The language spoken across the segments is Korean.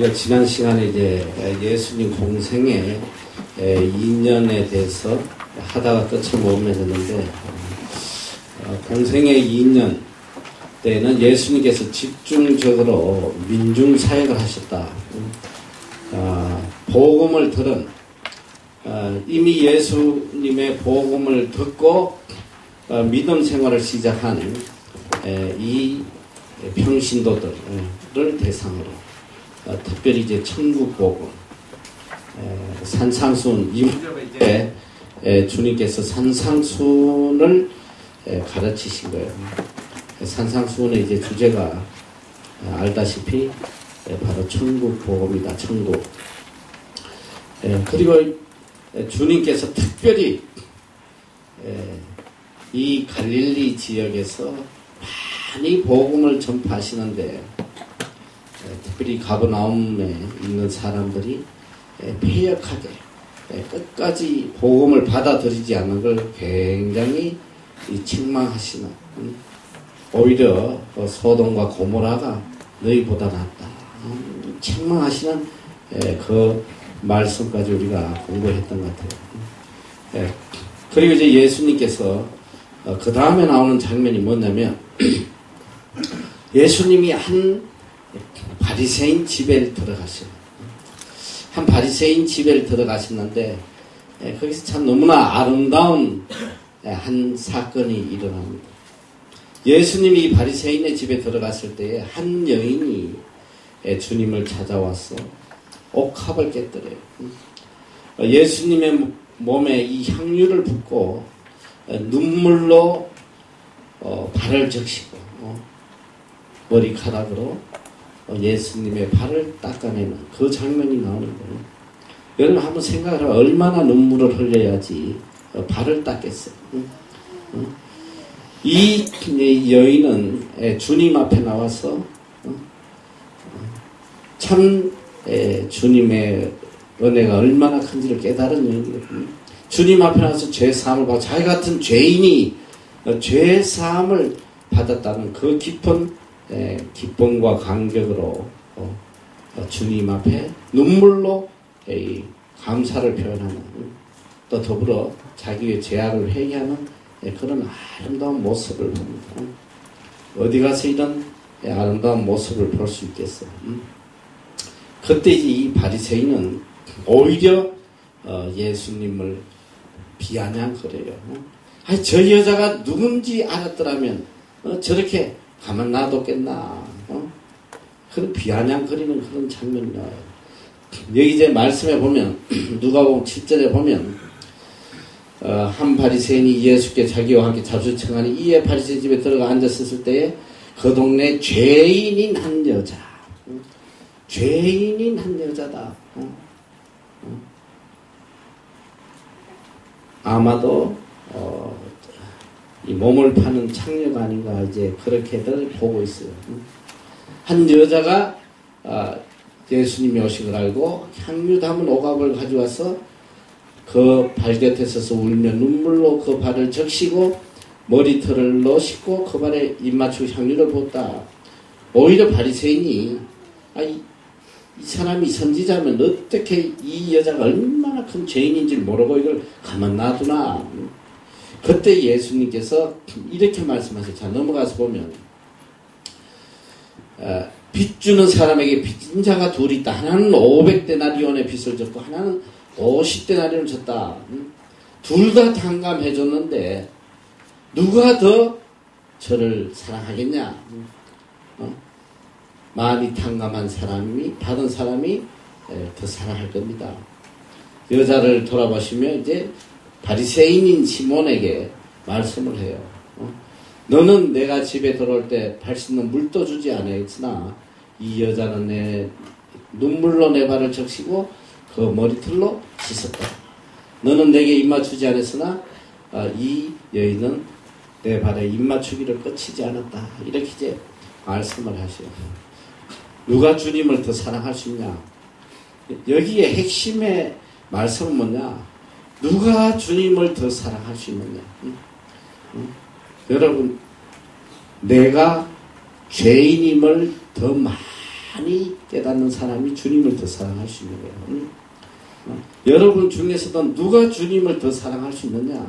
우리가 지난 시간에 이제 예수님 공생의 인연에 대해서 하다가 끝을 못 맺었는데, 공생의 인연 때는 예수님께서 집중적으로 민중사역을 하셨다. 복음을 들은, 이미 예수님의 복음을 듣고 믿음 생활을 시작한 이 평신도들을 대상으로 특별히 이제 천국 복음, 산상순, 이제 주님께서 산상순을 가르치신 거예요. 산상순의 이제 주제가 알다시피 바로 천국 복음이다. 천국. 그리고 주님께서 특별히 이 갈릴리 지역에서 많이 복음을 전파하시는데, 특별히 가버나움에 있는 사람들이 패역하게 끝까지 복음을 받아들이지 않는 걸 굉장히 책망하시는, 오히려 소돔과 고모라가 너희보다 낫다 책망하시는 그 말씀까지 우리가 공부했던 것 같아요. 그리고 이제 예수님께서 그 다음에 나오는 장면이 뭐냐면, 예수님이 한 바리새인 집에 들어가셔요. 한 바리새인 집에 들어가셨는데, 거기서 참 너무나 아름다운 한 사건이 일어납니다. 예수님이 바리새인의 집에 들어갔을 때에 한 여인이 주님을 찾아와서 옥합을 깨뜨려요. 예수님의 몸에 이 향유를 붓고 눈물로 발을 적시고 머리카락으로 예수님의 발을 닦아내는 그 장면이 나오는 거예요. 여러분 한번 생각을 해봐. 얼마나 눈물을 흘려야지 발을 닦겠어요. 이 여인은 주님 앞에 나와서 참 주님의 은혜가 얼마나 큰지를 깨달은 여인이거든요. 주님 앞에 나와서 죄사함을 받고, 자기 같은 죄인이 죄사함을 받았다는 그 깊은 기쁨과 감격으로 주님 앞에 눈물로 감사를 표현하는, 또 더불어 자기의 죄악을 회개하는 그런 아름다운 모습을 봅니다. 어디 가서 이런 아름다운 모습을 볼 수 있겠어요? 그때 이 바리새인은 오히려 예수님을 비아냥거려요. 저 여자가 누군지 알았더라면 저렇게 가만 놔뒀겠나. 그런 비아냥거리는 그런 장면이 나와요. 여기 이제 말씀에 보면, 누가복음 7절에 보면, 한 바리새인이 예수께 자기와 함께 잡수청하니, 이에 바리새인 집에 들어가 앉았을 때에 그 동네 죄인인 한 여자, 죄인인 한 여자다. 아마도 이 몸을 파는 창녀가 아닌가, 이제 그렇게들 보고 있어요. 한 여자가 예수님이 오신 걸 알고 향유 담은 오갑을 가져와서 그 발 곁에 서서 울며 눈물로 그 발을 적시고 머리털을 씻고 그 발에 입 맞추고 향유를 부었다. 오히려 바리새인이 이 사람이 선지자면 어떻게 이 여자가 얼마나 큰 죄인인지 모르고 이걸 가만 놔두나. 그때 예수님께서 이렇게 말씀하세요. 자, 넘어가서 보면, 빚 주는 사람에게 빚진 자가 둘이 있다. 하나는 500데나리온의 빚을 졌고 하나는 50데나리온을 졌다. 둘 다 탕감해 줬는데 누가 더 저를 사랑하겠냐? 많이 탕감한 사람이, 받은 사람이 더 사랑할 겁니다. 여자를 돌아보시면 이제 바리새인인 시몬에게 말씀을 해요. 너는 내가 집에 들어올 때 발 씻는 물도 주지 않았으나 이 여자는 내 눈물로 내 발을 적시고 그 머리털로 씻었다. 너는 내게 입맞추지 않았으나 이 여인은 내 발에 입맞추기를 끝이지 않았다. 이렇게 이제 말씀을 하셔요. 누가 주님을 더 사랑할 수 있냐? 여기에 핵심의 말씀은 뭐냐? 누가 주님을 더 사랑할 수 있느냐? 여러분, 내가 죄인임을 더 많이 깨닫는 사람이 주님을 더 사랑할 수 있는 거예요. 여러분 중에서도 누가 주님을 더 사랑할 수 있느냐?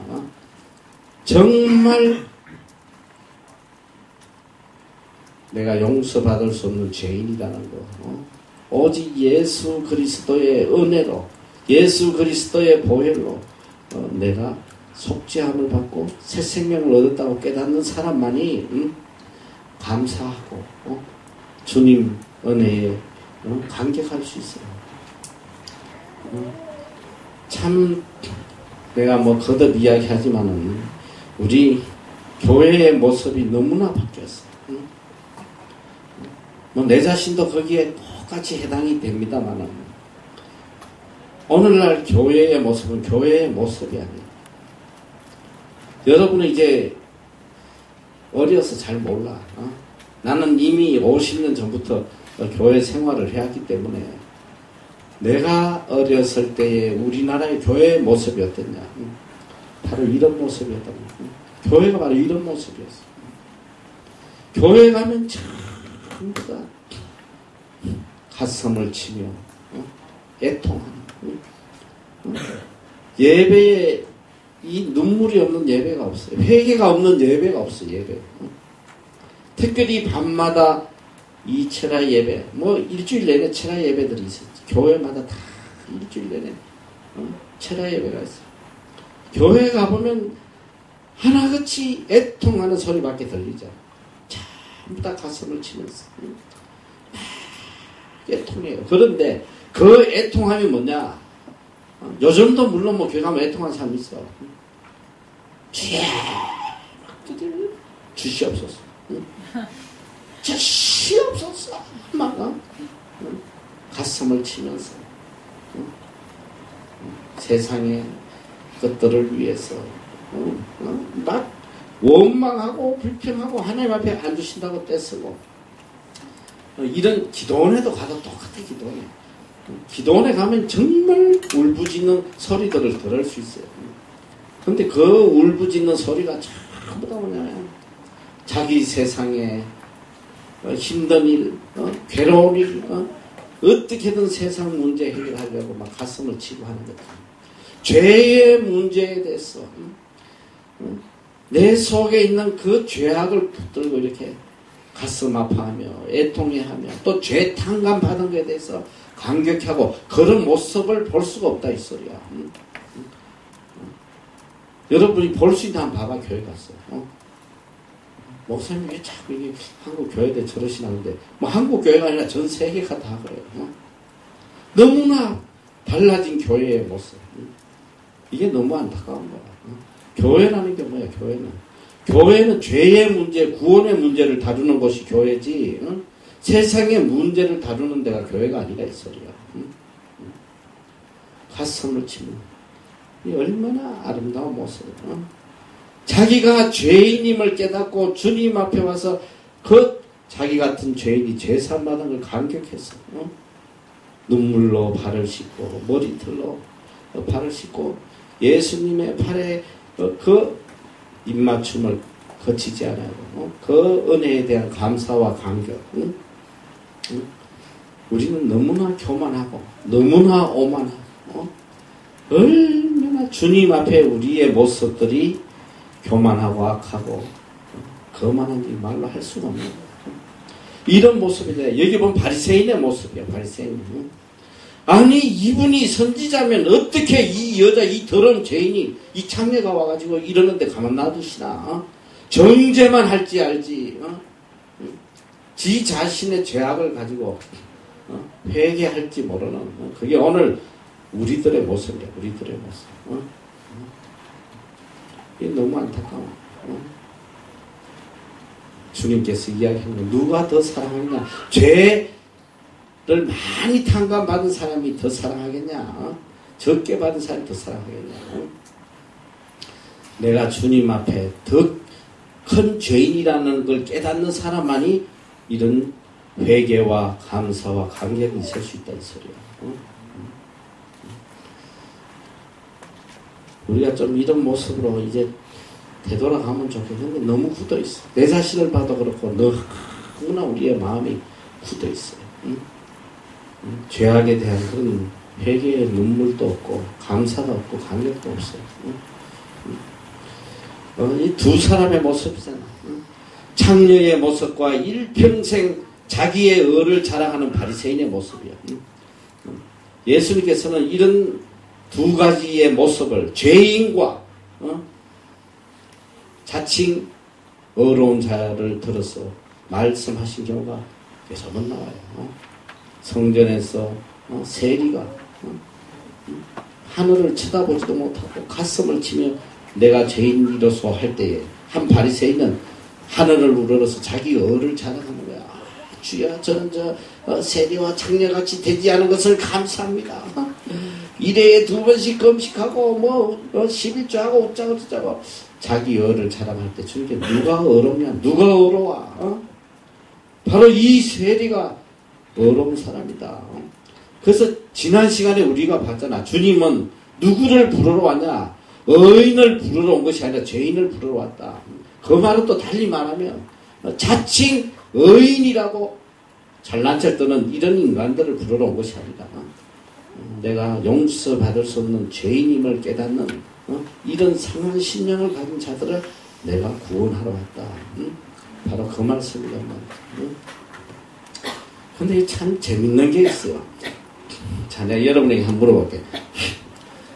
정말 내가 용서받을 수 없는 죄인이라는 거. 오직 예수 그리스도의 은혜로, 예수 그리스도의 보혈로 내가 속죄함을 받고 새 생명을 얻었다고 깨닫는 사람만이 감사하고 주님 은혜에 감격할 수 있어요. 참 내가 뭐 거듭 이야기하지만은 우리 교회의 모습이 너무나 바뀌었어요. 뭐 내 자신도 거기에 똑같이 해당이 됩니다만은 오늘날 교회의 모습은 교회의 모습이 아니에요. 여러분은 이제 어려서 잘 몰라. 나는 이미 50년 전부터 교회 생활을 해왔기 때문에 내가 어렸을 때의 우리나라의 교회의 모습이 어땠냐. 바로 이런 모습이었단 말이에요. 교회가 바로 이런 모습이었어. 교회 가면 전부 다 가슴을 치며 애통하는 예배에 이 눈물이 없는 예배가 없어요. 회개가 없는 예배가 없어요. 예배. 특별히 밤마다 이 철야 예배, 뭐 일주일 내내 철야 예배들이 있어요. 교회마다 다 일주일 내내 철야 예배가 있어요. 교회 가보면 하나같이 애통하는 소리밖에 들리죠. 전부 다 가슴을 치면서 애통해요. 그런데 그 애통함이 뭐냐? 요즘도 물론 뭐 교회 가면 애통하는 사람이 있어. 주여 주시옵소서. 주시옵소서. 막 가슴을 치면서 세상의 것들을 위해서 막 원망하고 불평하고 하나님 앞에 안 주신다고 떼쓰고 이런 기도원에도 가도 똑같아. 기도원에 가면 정말 울부짖는 소리들을 들을 수 있어요. 근데 그 울부짖는 소리가 전부 다 뭐냐면 자기 세상에 힘든 일, 괴로운 일, 어떻게든 세상 문제 해결하려고 막 가슴을 치고 하는 거다. 죄의 문제에 대해서 내 속에 있는 그 죄악을 붙들고 이렇게 가슴 아파하며 애통해하며 또 죄 탕감 받은 것에 대해서 감격하고 그런 모습을 볼 수가 없다 이 소리야. 여러분이 볼 수 있는 한 봐봐. 교회 갔어요. 목사님 왜 자꾸 이게 한국 교회들 저러시나는데 뭐 한국 교회가 아니라 전 세계가 다 그래요. 너무나 달라진 교회의 모습. 이게 너무 안타까운 거야. 교회라는 게 뭐야? 교회는 죄의 문제, 구원의 문제를 다루는 것이 교회지. 세상의 문제를 다루는 데가 교회가 아니라 이 소리야. 가슴을 치면 이 얼마나 아름다운 모습이야. 자기가 죄인임을 깨닫고 주님 앞에 와서 그 자기 같은 죄인이 죄사함 받은 걸 감격했어. 눈물로 발을 씻고 머리털로 발을 씻고 예수님의 팔에 그 입맞춤을 거치지 않아요. 그 은혜에 대한 감사와 감격. 우리는 너무나 교만하고 너무나 오만하고 얼마나 주님 앞에 우리의 모습들이 교만하고 악하고 거만한지 말로 할 수가 없는 거예요. 이런 모습인데 여기 보면 바리새인의 모습이에요. 바리새인. 아니 이분이 선지자면 어떻게 이 여자 이 더러운 죄인이 이 창녀가 와가지고 이러는데 가만 놔두시나. 정죄만 할지 알지. 지 자신의 죄악을 가지고 회개할지 모르는 그게 오늘 우리들의 모습이야. 우리들의 모습. 이게 너무 안타까워. 주님께서 이야기하는 건 누가 더 사랑하느냐. 죄를 많이 탕감받은 사람이 더 사랑하겠냐. 적게 받은 사람이 더 사랑하겠냐. 내가 주님 앞에 더 큰 죄인이라는 걸 깨닫는 사람만이 이런 회개와 감사와 감격이 있을 수 있다 이 소리야. 우리가 좀 이런 모습으로 이제 되돌아가면 좋겠는데 너무 굳어있어. 내 자신을 봐도 그렇고 너무나 우리의 마음이 굳어있어요. 죄악에 대한 그런 회개의 눈물도 없고 감사도 없고 감격도 없어요. 이 두 사람의 모습이잖아. 창녀의 모습과 일평생 자기의 의를 자랑하는 바리새인의 모습이야. 예수님께서는 이런 두 가지의 모습을 죄인과 자칭 어려운 자를 들어서 말씀하신 경우가 여러 번 나와요. 성전에서 세리가 하늘을 쳐다보지도 못하고 가슴을 치며 내가 죄인이로소 할 때에 한 바리새인은 하늘을 우러러서 자기 의를 자랑하는 거야. 주여, 저는 세리와 창녀같이 되지 않은 것을 감사합니다. 일회에 2번씩 금식하고 11조하고 어쩌고 자기 의를 자랑할 때 주님께 누가 어렵냐? 누가 어려워? 바로 이 세리가 어려운 사람이다. 그래서 지난 시간에 우리가 봤잖아. 주님은 누구를 부르러 왔냐? 의인을 부르러 온 것이 아니라 죄인을 부르러 왔다. 그 말은 또 달리 말하면 자칭 의인이라고 잘난 척 떠는 이런 인간들을 부르러 온 것이 아니다. 내가 용서받을 수 없는 죄인임을 깨닫는 이런 상한 신령을 가진 자들을 내가 구원하러 왔다. 바로 그 말씀이란 말이야. 근데 참 재밌는 게 있어요. 자, 내가 여러분에게 한번 물어볼게.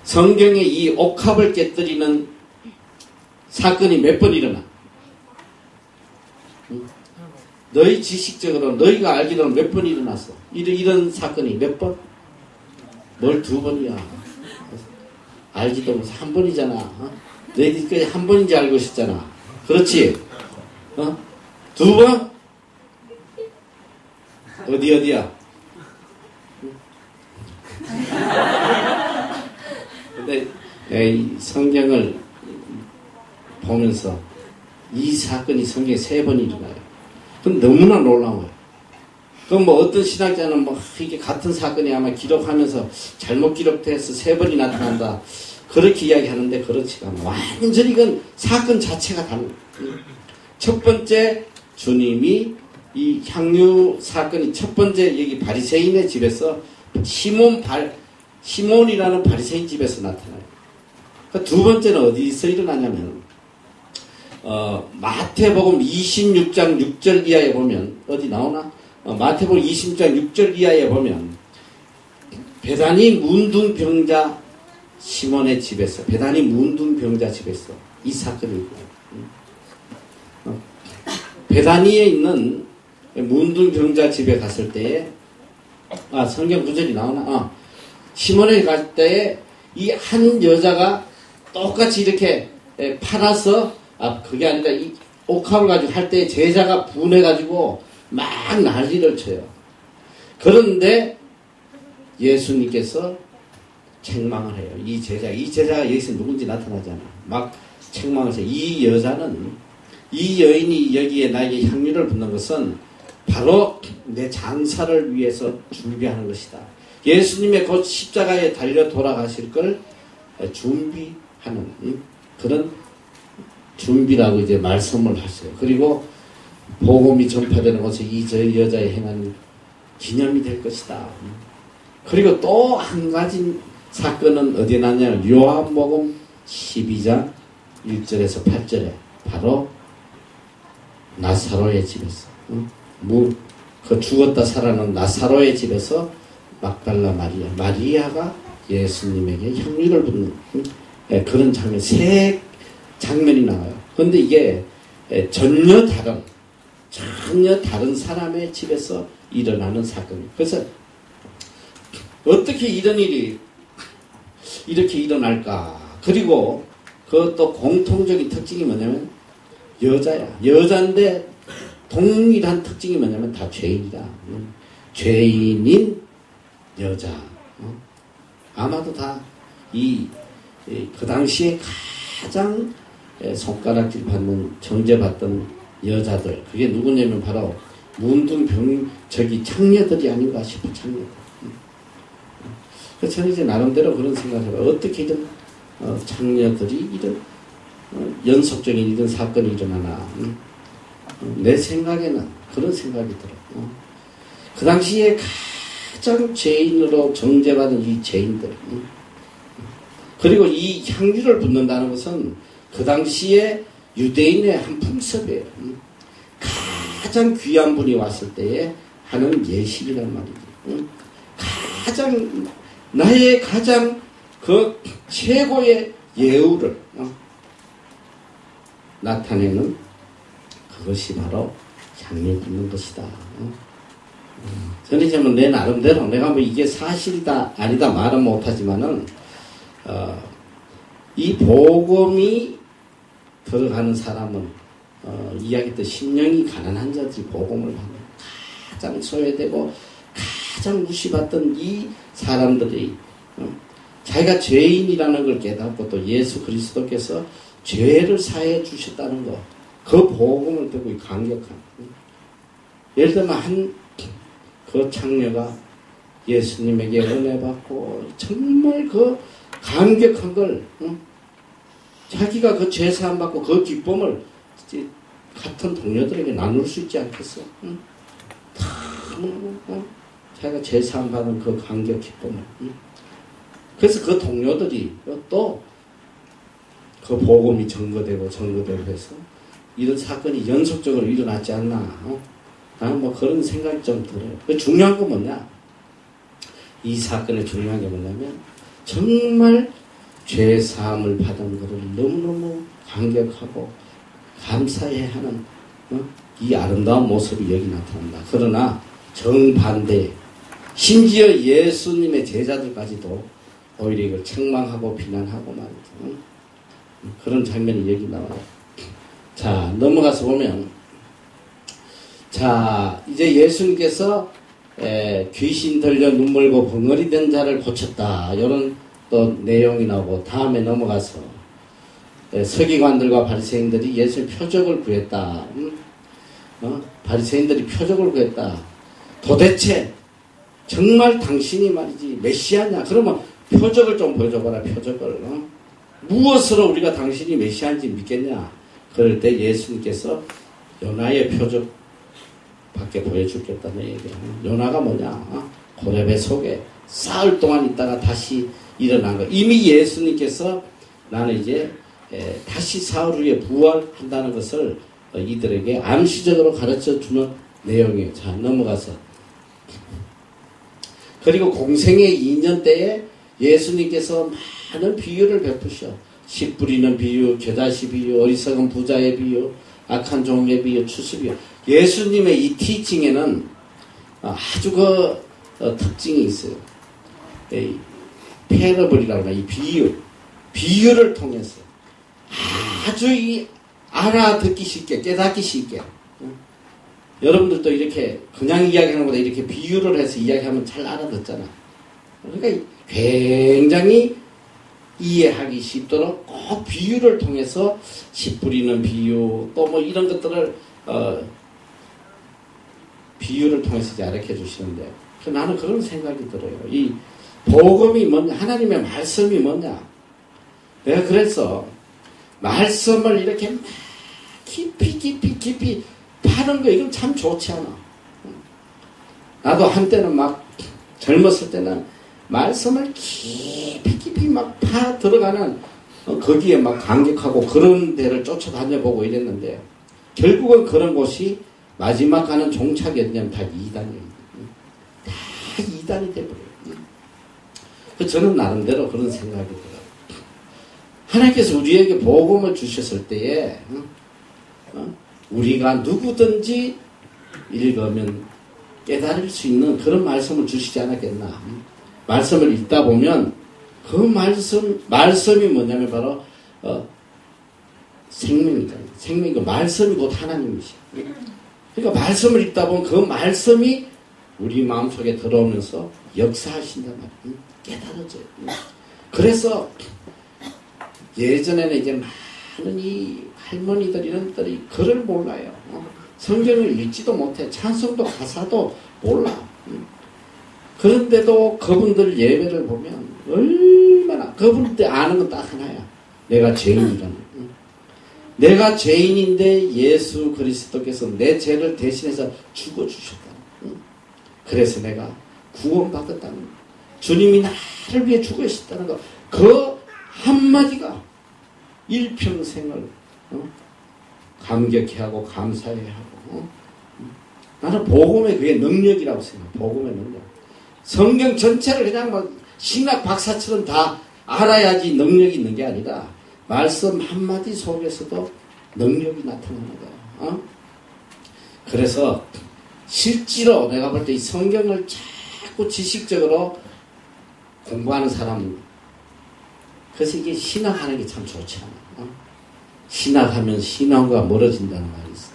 성경에 이 옥합을 깨뜨리는 사건이 몇 번 일어나? 너희 지식적으로 너희가 알기로는 몇 번 일어났어? 이런 사건이 몇 번? 뭘 2번이야? 알지도 못해. 1번이잖아. 너희들끼리 1번인지 알고 있었잖아. 그렇지? 2번? 어디야? 근데 이 성경을 보면서 이 사건이 성경에 3번 일어나요. 그럼 너무나 놀라워요. 그럼 어떤 신학자는 이게 같은 사건이 아마 기록하면서 잘못 기록돼서 3번이 나타난다. 그렇게 이야기하는데 그렇지가 않아. 완전히 이건 사건 자체가 다른. 첫 번째 주님이 이 향유 사건이 첫 번째 여기 바리새인의 집에서 시몬이라는 바리새인 집에서 나타나요. 그러니까 두 번째는 어디서 일어나냐면 마태복음 26장 6절 이하에 보면 어디 나오나? 마태복음 26장 6절 이하에 보면 베다니 문둥병자 시몬의 집에서 베다니 문둥병자 집에서 이 사건이 있고요. 베다니에 있는 문둥병자 집에 갔을 때에 성경 구절이 나오나? 시몬에 갈 때에 이 한 여자가 똑같이 이렇게 팔아서 그게 아니라 이 옥합을 가지고 할 때 제자가 분해가지고 막 난리를 쳐요. 그런데 예수님께서 책망을 해요. 이 제자가 여기서 누군지 나타나지 않아. 막 책망을 해요. 이 여인이 여기에 나에게 향유를 붓는 것은 바로 내 장사를 위해서 준비하는 것이다. 예수님의 곧 십자가에 달려 돌아가실 걸 준비하는 그런 준비라고 이제 말씀을 하세요. 그리고 복음이 전파되는 곳에 이 여자의 행한 기념이 될 것이다. 그리고 또 한 가지 사건은 어디에 나냐면 요한복음 12장 1절에서 8절에 바로 나사로의 집에서 그 죽었다 살아난 나사로의 집에서 막달라 마리아가 예수님에게 향유를 붓는 그런 장면, 3장면이 나와요. 그런데 이게 전혀 다른 사람의 집에서 일어나는 사건이에요. 그래서 어떻게 이런 일이 이렇게 일어날까? 그리고 그것도 공통적인 특징이 뭐냐면 여자인데 동일한 특징이 뭐냐면 다 죄인이다. 죄인인 여자. 아마도 다 그 당시에 가장 손가락질 받는 정죄받던 여자들. 그게 누구냐면 바로 창녀들이 아닌가 싶은 창녀들. 그래서 저는 이제 나름대로 그런 생각을 해봐요. 어떻게 이런 창녀들이 이런 연속적인 이런 사건이 일어나나. 내 생각에는 그런 생각이 들어요. 그 당시에 가장 죄인으로 정죄받은 이 죄인들. 그리고 이 향유를 붓는다는 것은 그 당시에 유대인의 한 풍습이에요. 가장 귀한 분이 왔을 때에 하는 예식이란 말이지. 나의 가장 그 최고의 예우를 나타내는 그것이 바로 향유 붓는 것이다. 저는 이제 내 나름대로 내가 이게 사실이다 아니다 말은 못하지만은 이 복음이 들어가는 사람은 이야기했던 심령이 가난한 자들이 복음을 받는 가장 소외되고 가장 무시받던 이 사람들이 자기가 죄인이라는 걸 깨닫고 또 예수 그리스도께서 죄를 사해 주셨다는 것, 그 복음을 듣고 감격한. 예를 들면 그 창녀가 예수님에게 은혜 받고 정말 그 감격한 걸 자기가 그 죄 사함 받고 그 기쁨을 같은 동료들에게 나눌 수 있지 않겠어? 자기가 죄 사함 받은 그 감격 기쁨을. 그래서 그 동료들이 또 그 복음이 전거되고 해서 이런 사건이 연속적으로 일어났지 않나. 나는 그런 생각이 좀 들어요. 중요한 건 뭐냐? 이 사건의 중요한 게 뭐냐면 정말 죄 사함을 받은 것을 너무너무 감격하고 감사해야 하는 이 아름다운 모습이 여기 나타난다. 그러나 정반대, 심지어 예수님의 제자들까지도 오히려 이걸 책망하고 비난하고 말이죠. 그런 장면이 여기 나와요. 자, 넘어가서 보면, 자, 이제 예수님께서 귀신 들려 눈물고 벙어리 된 자를 고쳤다. 이런 또 내용이 나오고, 다음에 넘어가서 서기관들과 바리새인들이 예수의 표적을 구했다. 바리새인들이 표적을 구했다. 도대체 정말 당신이 말이지 메시아냐? 그러면 표적을 좀 보여줘봐라. 표적을. 무엇으로 우리가 당신이 메시아인지 믿겠냐? 그럴 때 예수님께서 요나의 표적 밖에 보여주겠다는 얘기예요. 요나가 뭐냐? 고레배 속에 사흘 동안 있다가 다시 일어난 거. 이미 예수님께서 나는 이제 다시 사흘 후에 부활한다는 것을 이들에게 암시적으로 가르쳐 주는 내용이에요. 자, 넘어가서. 그리고 공생의 2년 때에 예수님께서 많은 비유를 베푸셔. 씨 뿌리는 비유, 겨자씨 비유, 어리석은 부자의 비유, 악한 종의 비유, 추수 비유. 예수님의 이 티칭에는 아주 특징이 있어요. 패러블이라고 하나, 이 비유를 통해서 아주 알아듣기 쉽게, 깨닫기 쉽게. 여러분들도 이렇게 그냥 이야기하는 것보다 이렇게 비유를 해서 이야기하면 잘 알아듣잖아. 그러니까 굉장히 이해하기 쉽도록 꼭 비유를 통해서 씨 뿌리는 비유, 또 이런 것들을 비유를 통해서 가르쳐 주시는데, 나는 그런 생각이 들어요. 이 복음이 뭐냐, 하나님의 말씀이 뭐냐. 내가 그래서 말씀을 이렇게 막 깊이 파는 거, 이건 참 좋지 않아. 나도 한때는 막 젊었을 때는 말씀을 깊이 막 파 들어가는 거기에 막 감격하고 그런 데를 쫓아다녀보고 이랬는데, 결국은 그런 곳이 마지막 가는 종착이 어디냐면 다 이단이에요. 다 이단이 돼버려요. 저는 나름대로 그런 생각이 들어요. 하나님께서 우리에게 복음을 주셨을 때에 우리가 누구든지 읽으면 깨달을 수 있는 그런 말씀을 주시지 않았겠나. 말씀을 읽다 보면 그 말씀이 뭐냐면 바로 생명이잖아요. 생명이 그 말씀이 곧 하나님이시죠. 그러니까 말씀을 읽다 보면 그 말씀이 우리 마음속에 들어오면서 역사하신단 말이에요. 깨달아져요. 그래서 예전에는 이제 많은 이 할머니들 이런 들이 글을 몰라요. 성경을 읽지도 못해. 찬송도 가사도 몰라. 그런데도 그분들 예배를 보면 얼마나, 그분들 아는 건 딱 하나야. 내가 죄인이라는. 내가 죄인인데 예수 그리스도께서 내 죄를 대신해서 죽어주셨다. 그래서 내가 구원받았다는 거. 주님이 나를 위해 죽으셨다는 거. 그 한마디가 일평생을 감격해하고 감사해하고 나는 복음의 그게 능력이라고 생각해. 복음의 능력. 성경 전체를 그냥 막 신학 박사처럼 다 알아야지 능력이 있는 게 아니라 말씀 한마디 속에서도 능력이 나타나는 거야. 그래서 실제로 내가 볼 때 이 성경을 자꾸 지식적으로 공부하는 사람은 그래서 이게 신학하는 게 참 좋지 않아. 신학하면 신앙과 멀어진다는 말이 있어.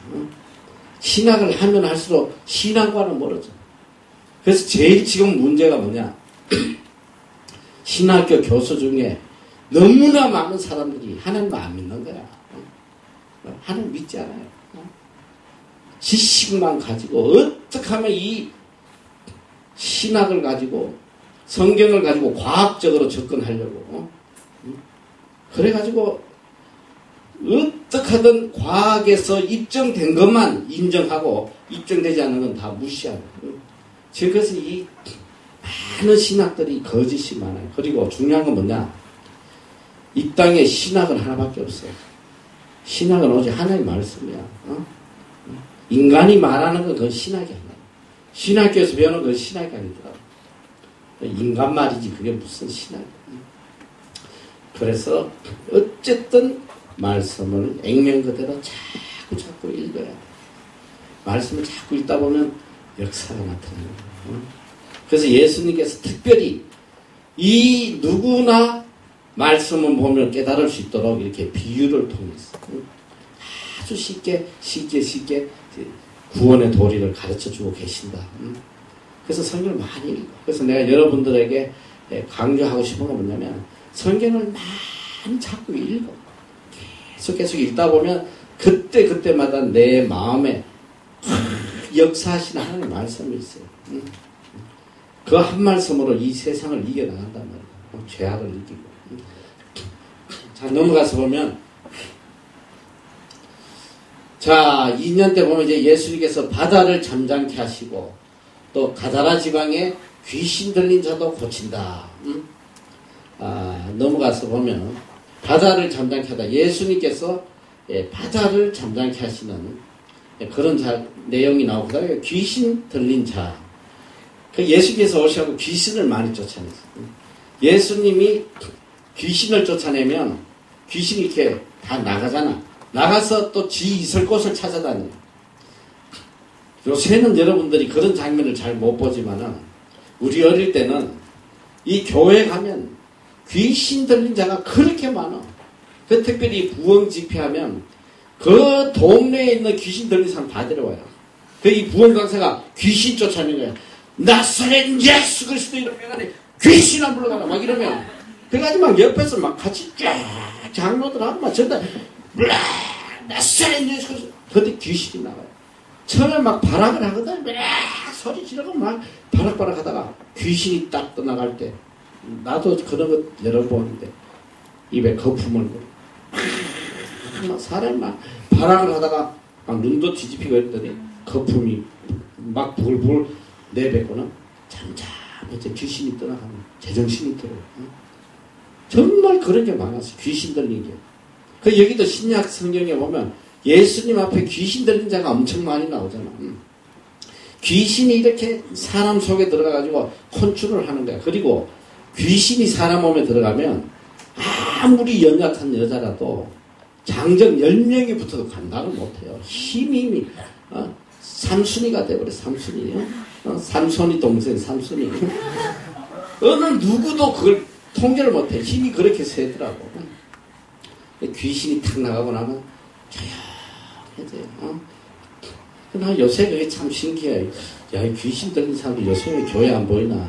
신학을 하면 할수록 신앙과는 멀어져. 그래서 제일 지금 문제가 뭐냐. 신학교 교수 중에 너무나 많은 사람들이 하나님을 안 믿는 거야. 하나님 믿지 않아요. 지식만 가지고 어떻게 하면 이 신학을 가지고 성경을 가지고 과학적으로 접근하려고 그래가지고 어떻게 하든 과학에서 입증된 것만 인정하고 입증되지 않는 건 다 무시하고 지금 그래서 이 많은 신학들이 거짓이 많아요. 그리고 중요한 건 뭐냐. 이 땅에 신학은 하나밖에 없어요. 신학은 오직 하나의 말씀이야. 인간이 말하는 건 그건 신학이 아니야. 신학교에서 배우는 건 신학이 아니더라. 인간 말이지 그게 무슨 신학이야. 그래서 어쨌든 말씀을 액면 그대로 자꾸 읽어야 돼. 말씀을 자꾸 읽다 보면 역사가 나타나는 거예요. 그래서 예수님께서 특별히 이 누구나 말씀을 보면 깨달을 수 있도록 이렇게 비유를 통해서 아주 쉽게 구원의 도리를 가르쳐주고 계신다. 그래서 성경을 많이 읽어. 그래서 내가 여러분들에게 강조하고 싶은 건 뭐냐면 성경을 많이 자꾸 읽어. 계속 읽다 보면 그때마다 내 마음에 역사하시는 하나님의 말씀이 있어요. 그 한 말씀으로 이 세상을 이겨나간단 말이에요. 죄악을 이기고. 자, 넘어가서 보면 자, 2년 때 보면 이제 예수님께서 바다를 잠잠케 하시고 또 가다라 지방에 귀신 들린 자도 고친다. 넘어가서 보면 바다를 잠잠케 하다. 예수님께서 바다를 잠잠케 하시는 그런 내용이 나오고 귀신 들린 자. 예수께서 오셔서 귀신을 많이 쫓아냈어요. 예수님이 귀신을 쫓아내면 귀신이 이렇게 다 나가잖아. 나가서 또 지 있을 곳을 찾아다녀요. 요새는 여러분들이 그런 장면을 잘 못 보지만은 우리 어릴 때는 이 교회 가면 귀신 들린 자가 그렇게 많아. 그 특별히 부흥 집회하면 그 동네에 있는 귀신 들린 사람 다 데려와요. 그 이 부흥 강사가 귀신 쫓아내는 거야. 나사렛 예수 그리스도 이러면 귀신아 물러가라 막 이러면 그래가지고 막 옆에서 막 같이 쫙 장로들하고 막 전다 나사렛 예수 그리스도 그때 귀신이 나와요. 처음에 막 발악을 하거든. 소리 지르고 막 바락바락 하다가 귀신이 딱 떠나갈 때 나도 그런 거 여러 번 보는데 입에 거품을 막 사람이 막 발악을 하다가 막 눈도 뒤집히고 했더니 거품이 막 불불 내뱉고는 잠잠해서 귀신이 떠나가면 제정신이 들어요. 정말 그런 게 많았어요. 귀신 들린 게. 그 여기도 신약 성경에 보면 예수님 앞에 귀신 들린 자가 엄청 많이 나오잖아. 귀신이 이렇게 사람 속에 들어가가지고 컨트롤을 하는 거야. 그리고 귀신이 사람 몸에 들어가면 아무리 연약한 여자라도 장정 10명이 붙어도 감당을 못해요. 힘이 삼순이가 돼버려. 삼순이. 삼손이 동생 삼순이. 어느 누구도 그걸 통제를 못해. 힘이 그렇게 세더라고. 귀신이 탁 나가고 나면 조용해져요. 나 요새 그게 참 신기해. 야, 귀신 들린 사람들 요새 왜 교회 안 보이나?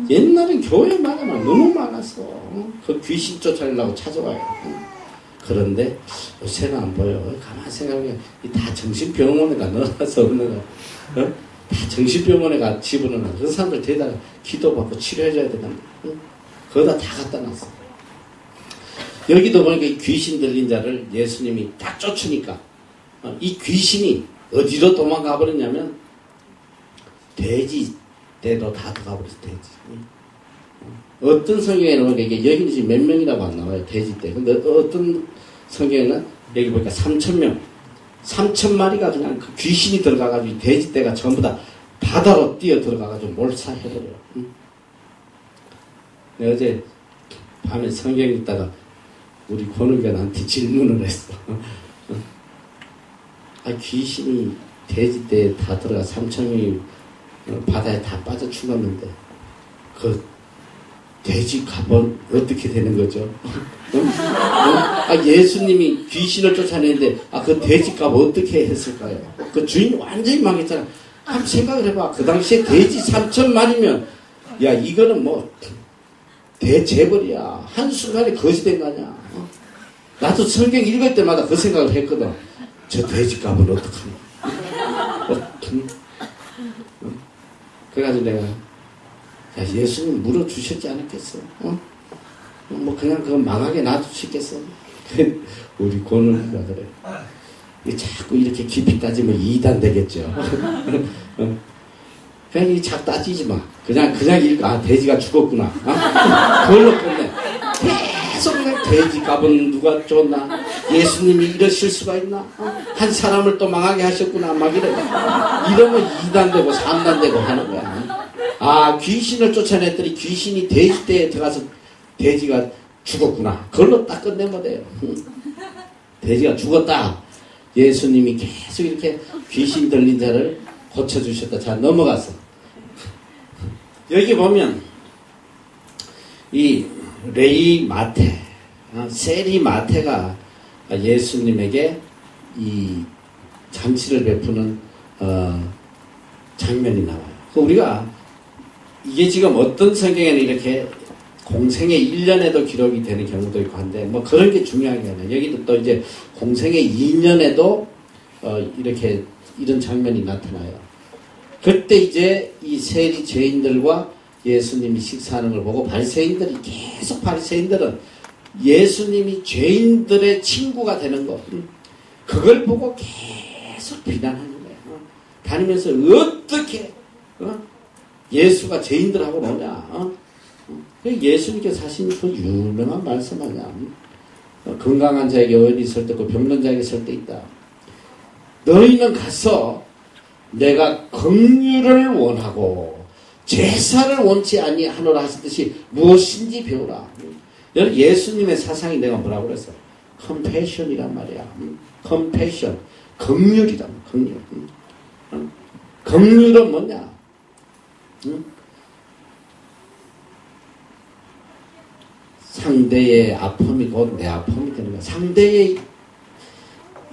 옛날엔 교회마다 너무 많았어. 그 귀신 쫓아내려고 찾아와요. 그런데 요새는 안 보여. 가만히 생각하면 다 정신병원에 가 넣어놔서 없는 거. 다 정신병원에 가 집어넣어. 그 사람들 대다 기도받고 치료해줘야 되는데. 거기다 다 갖다 놨어. 여기도 보니까 이 귀신 들린 자를 예수님이 딱 쫓으니까 이 귀신이 어디로 도망가 버렸냐면 돼지 때도 다 들어가 버렸어, 돼지. 어떤 성경에는 이게 여기는 지금 몇 명이라고 안 나와요, 돼지 때. 근데 어떤 성경에는 여기 보니까 3,000명. 3,000마리가 그냥 그 귀신이 들어가가지고 돼지 떼가 전부 다 바다로 뛰어 들어가가지고 몰사해버려요. 내가 어제 밤에 성경 읽다가 우리 권우가 나한테 질문을 했어. 귀신이 돼지 떼에 다 들어가 3,000명이 바다에 다 빠져 죽었는데 그 돼지 값은 어떻게 되는 거죠? 예수님이 귀신을 쫓아내는데 그 돼지 값 어떻게 했을까요? 그 주인 완전히 망했잖아. 한번 생각을 해봐. 그 당시에 돼지 3,000마리면 야 이거는 뭐 대재벌이야. 한순간에 거지 된 거 아니야. 나도 성경 읽을 때마다 그 생각을 했거든. 저 돼지 값은 어떡하냐. 그래가지고 내가 예수님 물어주셨지 않았겠어? 뭐 그냥 그거 망하게 놔두시겠어? 우리 권은이가 그래. 자꾸 이렇게 깊이 따지면 2단 되겠죠. 그냥 자꾸 따지지 마. 그냥 읽어. 돼지가 죽었구나. 그걸로 끝내. 계속 그냥 돼지 값은 누가 줬나? 예수님이 이러실 수가 있나? 한 사람을 또 망하게 하셨구나. 막 이러면 2단 되고 3단 되고 하는 거야. 귀신을 쫓아냈더니 귀신이 돼지 떼에 들어가서 돼지가 죽었구나. 그걸로 딱 끝내면 돼요. 돼지가 죽었다. 예수님이 계속 이렇게 귀신 들린 자를 고쳐주셨다. 자, 넘어가서. 여기 보면, 이 레이 마테, 세리 마테가 예수님에게 이 잔치를 베푸는, 장면이 나와요. 우리가, 이게 지금 어떤 성경에는 이렇게 공생의 1년에도 기록이 되는 경우도 있고 한데, 뭐 그런 게 중요한 게 아니에요. 여기도 또 이제 공생의 2년에도 이렇게 이런 장면이 나타나요. 그때 이제 이 세리 죄인들과 예수님이 식사하는 걸 보고 바리새인들이 계속 바리새인들은 예수님이 죄인들의 친구가 되는 거, 그걸 보고 계속 비난하는 거예요. 다니면서 어떻게 예수가 죄인들하고 노냐? 예수님께서 하신 그 유명한 말씀 아니야. 건강한 자에게 어인이 설 때 있고 병든 자에게 설 때 있다. 너희는 가서 내가 긍휼을 원하고 제사를 원치 아니하노라 하셨듯이 무엇인지 배우라. 여러분 예수님의 사상이 내가 뭐라고 그랬어? 컴패션이란 말이야. 컴패션. 긍휼이다. 긍휼. 긍휼은 뭐냐? 상대의 아픔이 곧 내 아픔이 되는 거야. 상대의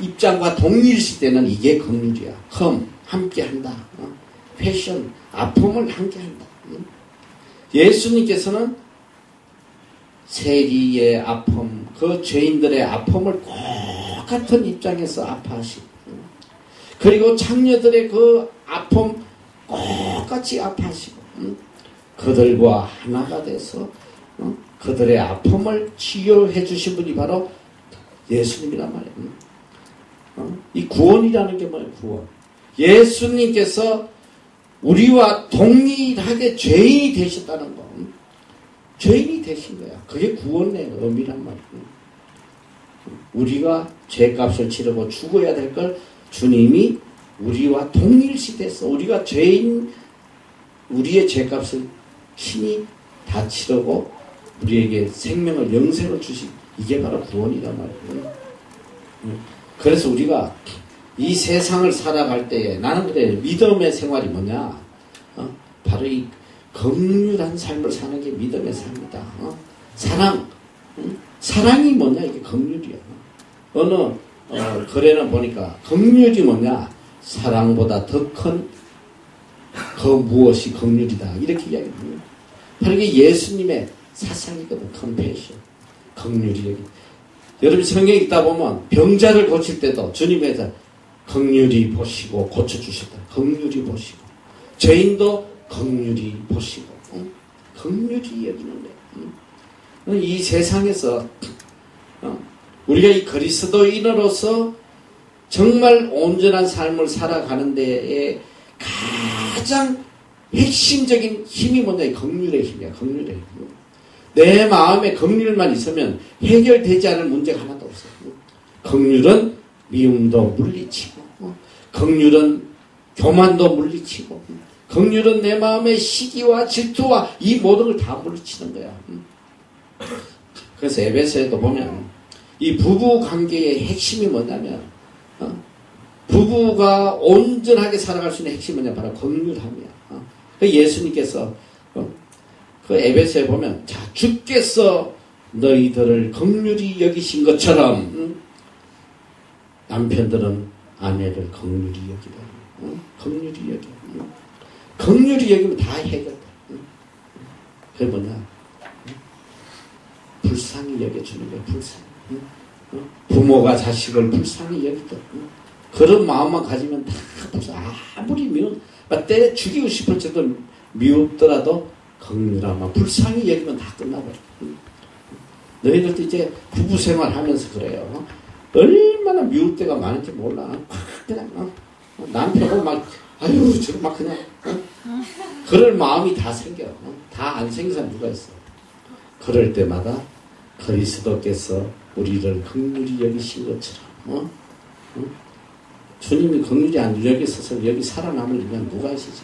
입장과 동일시되는 이게 긍휼이야. 함께한다. 패션, 아픔을 함께한다. 예수님께서는 세리의 아픔, 그 죄인들의 아픔을 똑같은 입장에서 아파하시고, 그리고 창녀들의 그 아픔 똑같이 아파하시고, 그들과 하나가 돼서 그들의 아픔을 치유해 주신 분이 바로 예수님이란 말이에요. 이 구원이라는 게 뭐예요? 구원. 예수님께서 우리와 동일하게 죄인이 되셨다는 거. 죄인이 되신 거야. 그게 구원의 의미란 말이에요. 우리가 죄값을 치르고 죽어야 될 걸 주님이 우리와 동일시 돼서 우리가 죄인, 우리의 죄값을 친히 다 치르고 우리에게 생명을 영생을 주신 이게 바로 구원이란 말이에요. 그래서 우리가 이 세상을 살아갈 때에 나는 그래 믿음의 생활이 뭐냐? 바로 이 긍휼한 삶을 사는 게 믿음의 삶이다. 사랑, 사랑이 뭐냐? 이게 긍휼이야. 어느 글에는 보니까 긍휼이 뭐냐? 사랑보다 더 큰 그 무엇이 긍휼이다. 이렇게 이야기합니다. 바로 이게 예수님의 사상이거든. 컴패션, 긍휼이. 여러분 성경 읽다 보면 병자를 고칠 때도 주님께서 긍휼히 보시고 고쳐주셨다. 긍휼히 보시고 죄인도 긍휼히 보시고 긍휼히 여기는데 이 세상에서 우리가 이 그리스도인으로서 정말 온전한 삶을 살아가는 데에 가장 핵심적인 힘이 뭐냐? 긍휼의 힘이야. 긍휼의 힘. 내 마음에 긍휼만 있으면 해결되지 않을 문제가 하나도 없어. 긍휼은 미움도 물리치고, 긍휼은 교만도 물리치고, 긍휼은 내 마음의 시기와 질투와 이 모든 걸 다 물리치는 거야. 그래서 에베소에도 보면 이 부부 관계의 핵심이 뭐냐면, 부부가 온전하게 살아갈 수 있는 핵심은 뭐냐? 바로 긍휼함이야. 예수님께서 그 에베소에 보면, 자, 주께서 너희들을 긍휼히 여기신 것처럼 남편들은 아내를 긍휼히 여기라. 긍휼히 여기. 긍휼히 여기면 다 해결돼. 그게 뭐냐? 불쌍히 여겨주는 거야. 불쌍히. 부모가 자식을 불쌍히 여기든 그런 마음만 가지면 다 불쌍히. 아무리 때려 죽이고 싶을 정도 미웠더라도 긍휼하면 불쌍히 여기면 다 끝나버려. 너희들도 이제 부부 생활하면서 그래요. 얼마나 미울 때가 많은지 몰라. 그냥 남편은 막 아유 저거 막 그냥 그럴 마음이 다 생겨. 다 안 생긴 사람 누가 있어. 그럴 때마다 그리스도께서 우리를 긍휼히 여기신 것처럼 주님이 긍휼히 안 여기셔서 여기 살아남을 일은 누가 있으지?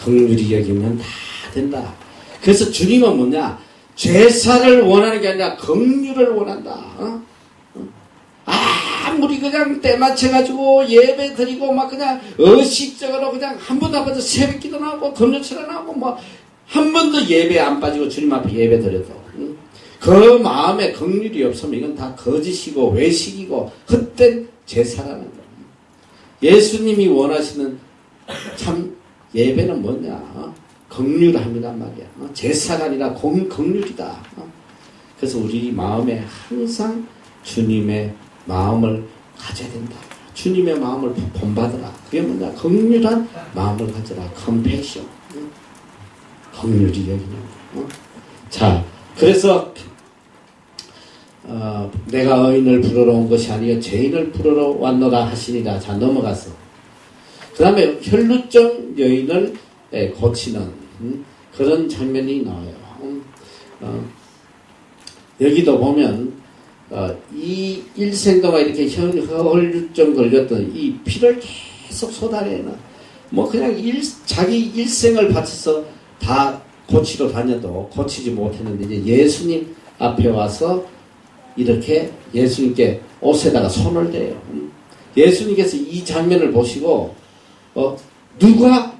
긍휼히 여기면 다 된다. 그래서 주님은 뭐냐? 제사를 원하는 게 아니라 긍휼을 원한다. 아무리 그냥 때 맞춰가지고 예배 드리고 막 그냥 의식적으로 그냥 한 번도 안 빠져 새벽 기도 나오고 금요철에 나오고 뭐 한 번도 예배 안 빠지고 주님 앞에 예배 드려도 그 마음에 긍휼이 없으면 이건 다 거짓이고 외식이고 헛된 제사라는 거예요. 예수님이 원하시는 참 예배는 뭐냐? 긍휼함이란 말이야. 제사가 아니라 긍휼이다. 그래서 우리 마음에 항상 주님의 마음을 가져야 된다. 주님의 마음을 본받으라. 그게 뭐냐? 긍휼한 마음을 가져라. 컴패션. 긍휼히 여기는 거. 자, 그래서 내가 의인을 부르러 온 것이 아니요 죄인을 부르러 왔노라 하시니라. 자, 넘어가서 그 다음에 혈루증 여인을 고치는 그런 장면이 나와요. 여기도 보면 이 일생 동안 이렇게 혈루증 걸렸던 이 피를 계속 쏟아내는 뭐 그냥 자기 일생을 바쳐서 다 고치러 다녀도 고치지 못했는데 이제 예수님 앞에 와서 이렇게 예수님께 옷에다가 손을 대요. 예수님께서 이 장면을 보시고 누가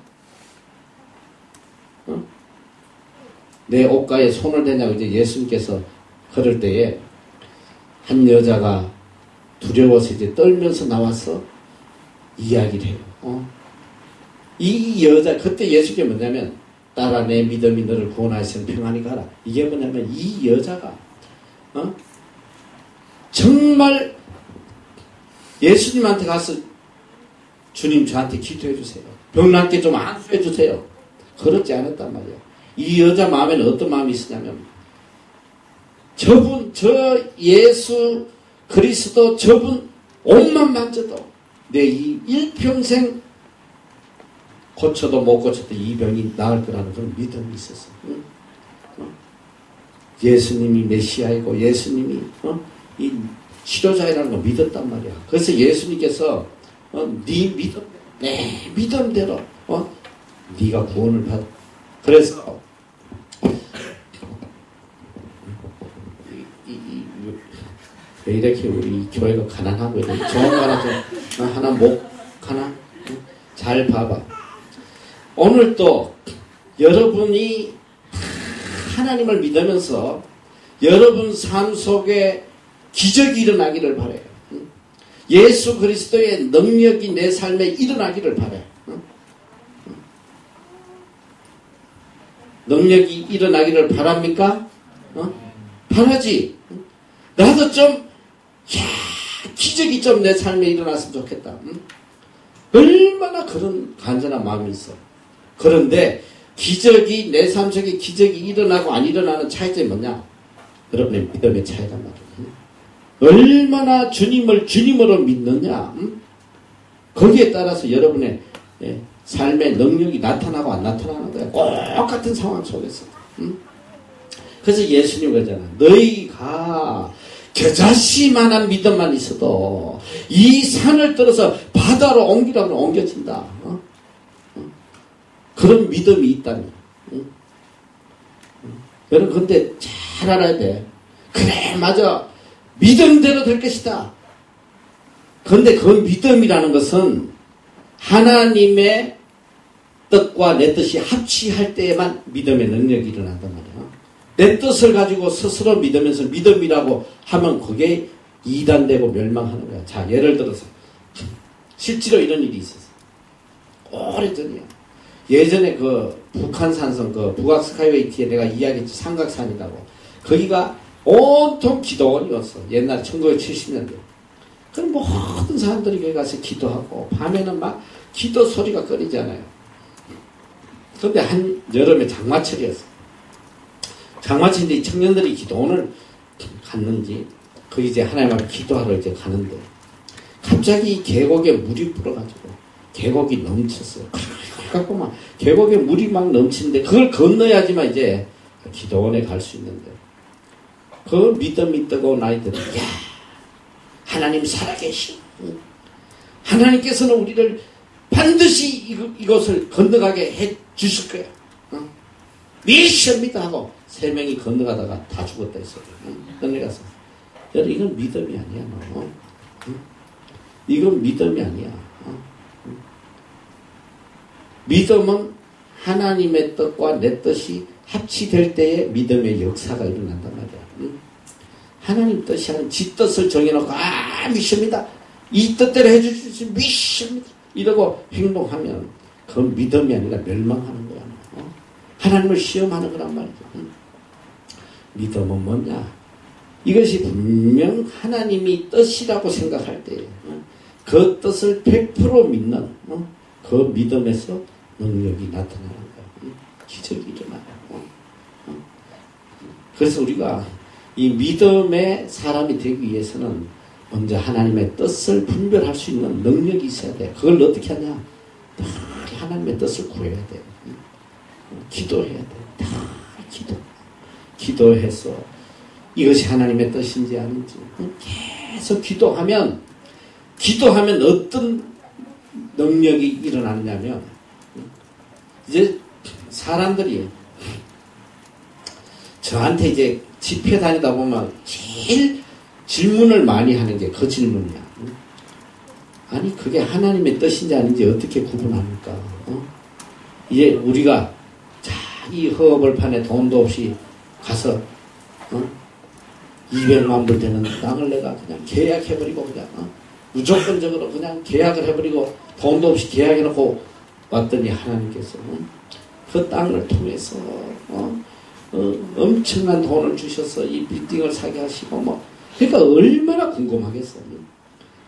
내 옷가에 손을 대냐고 이제 예수님께서 그럴 때에 한 여자가 두려워서 이제 떨면서 나와서 이야기를 해요. 이 여자 그때 예수님께 뭐냐면 딸아 내 믿음이 너를 구원하시는 평안히 가라. 이게 뭐냐면 이 여자가 정말 예수님한테 가서 주님 저한테 기도해 주세요. 병난게 좀 안수해 주세요. 그렇지 않았단 말이야. 이 여자 마음에는 어떤 마음이 있었냐면 저분 저 예수 그리스도 저분 옷만 만져도 내 이 일평생 고쳐도 못 고쳐도 이 병이 나을 거라는 그런 믿음이 있었어. 예수님이 메시아이고 예수님이 이 치료자이라는 걸 믿었단 말이야. 그래서 예수님께서 네 믿음, 내 믿음대로 네가 구원을 받아. 그래서 왜 이렇게 우리 교회가 가난하고 이렇게 좋은 거 하나 좀 하나 목 하나 잘 봐봐. 오늘 또 여러분이 하나님을 믿으면서 여러분 삶 속에 기적이 일어나기를 바라요. 예수 그리스도의 능력이 내 삶에 일어나기를 바라요. 능력이 일어나기를 바랍니까? 바라지. 나도 좀 기적이 좀 내 삶에 일어났으면 좋겠다. 얼마나 그런 간절한 마음이 있어. 그런데 기적이 내 삶 속에 기적이 일어나고 안 일어나는 차이점이 뭐냐? 여러분의 믿음의 차이란 말이에요. 얼마나 주님을 주님으로 믿느냐? 거기에 따라서 여러분의 삶의 능력이 나타나고 안 나타나는 거야. 똑같은 상황 속에서. 응? 그래서 예수님 그러잖아. 너희가 겨자씨만한 믿음만 있어도 이 산을 들어서 바다로 옮기라면 옮겨진다. 그런 믿음이 있다니. 여러분 근데 잘 알아야 돼. 그래 맞아. 믿음대로 될 것이다. 그런데 그 믿음이라는 것은 하나님의 뜻과 내 뜻이 합치할 때에만 믿음의 능력이 일어난단 말이야. 내 뜻을 가지고 스스로 믿으면서 믿음이라고 하면 그게 이단되고 멸망하는 거야. 자, 예를 들어서 실제로 이런 일이 있었어. 오래전이야. 예전에 그 북한산성 그 북악스카이웨이티에 내가 이야기했지. 삼각산이라고. 거기가 온통 기도원이었어. 옛날에 1970년대. 그럼 모든 사람들이 거기 가서 기도하고 밤에는 막 기도 소리가 꺼리잖아요. 그런데 한 여름에 장마철이었어. 장마철인데 청년들이 기도원을 갔는지 거기 이제 하나님 앞에 기도하러 이제 가는데 갑자기 계곡에 물이 불어가지고 계곡이 넘쳤어요. 그래갖고 막 계곡에 물이 막 넘치는데 그걸 건너야지만 이제 기도원에 갈 수 있는데 그 믿음이 뜨거운 아이들은 야 하나님 살아계시. 하나님께서는 우리를 반드시 이것을 건너가게 해 주실 거야. 미션입니다 하고 3명이 건너가다가 다 죽었다 했어요. 건너가서. 여러분 이건 믿음이 아니야. 너. 이건 믿음이 아니야. 믿음은 하나님의 뜻과 내 뜻이 합치될 때에 믿음의 역사가 일어난단 말이야. 하나님 뜻이 아닌 지 뜻을 정해놓고 미션입니다. 이 뜻대로 해주실 미션입니다. 이러고 행동하면 그건 믿음이 아니라 멸망하는 거야. 하나님을 시험하는 거란 말이죠. 믿음은 뭐냐? 이것이 분명 하나님이 뜻이라고 생각할 때 그 뜻을 100% 믿는 그 믿음에서 능력이 나타나는 거야. 기적이 일어나요. 그래서 우리가 이 믿음의 사람이 되기 위해서는 먼저 하나님의 뜻을 분별할 수 있는 능력이 있어야 돼. 그걸 어떻게 하냐? 다 하나님의 뜻을 구해야 돼. 기도해야 돼. 다 기도해서 이것이 하나님의 뜻인지 아닌지 계속 기도하면 어떤 능력이 일어나느냐면 이제 사람들이 저한테 이제 집회 다니다 보면 제일 질문을 많이 하는 게 그 질문이야. 아니 그게 하나님의 뜻인지 아닌지 어떻게 구분합니까? 이제 우리가 이 허허벌판에 돈도 없이 가서 200만 불 되는 땅을 내가 그냥 계약해버리고 그냥 무조건적으로 그냥 계약을 해버리고 돈도 없이 계약해놓고 왔더니 하나님께서 그 땅을 통해서 엄청난 돈을 주셔서 이 빌딩을 사게 하시고 그러니까 얼마나 궁금하겠어요.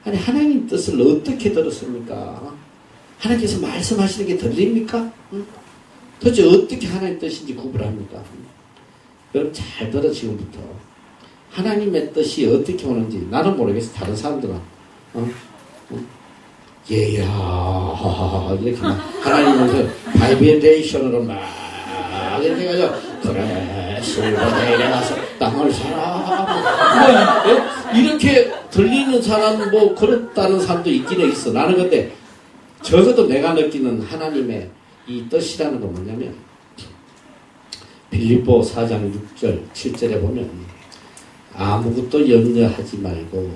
아니 하나님 뜻을 어떻게 들었습니까? 하나님께서 말씀하시는 게 들립니까? 도대체 어떻게 하나님 뜻인지 구분합니까? 여러분 잘 들어 지금부터. 하나님의 뜻이 어떻게 오는지 나는 모르겠어. 다른 사람들은 얘야 이렇게 하나님은 그 바이브레이션으로 막 이렇게 해가지고 그래 실버데일에 가서 땅을 사라 이렇게 들리는 사람 그렇다는 사람도 있긴 있어. 나는 근데 적어도 내가 느끼는 하나님의 이 뜻이라는 건 뭐냐면 빌립보 4장 6절 7절에 보면 아무것도 염려하지 말고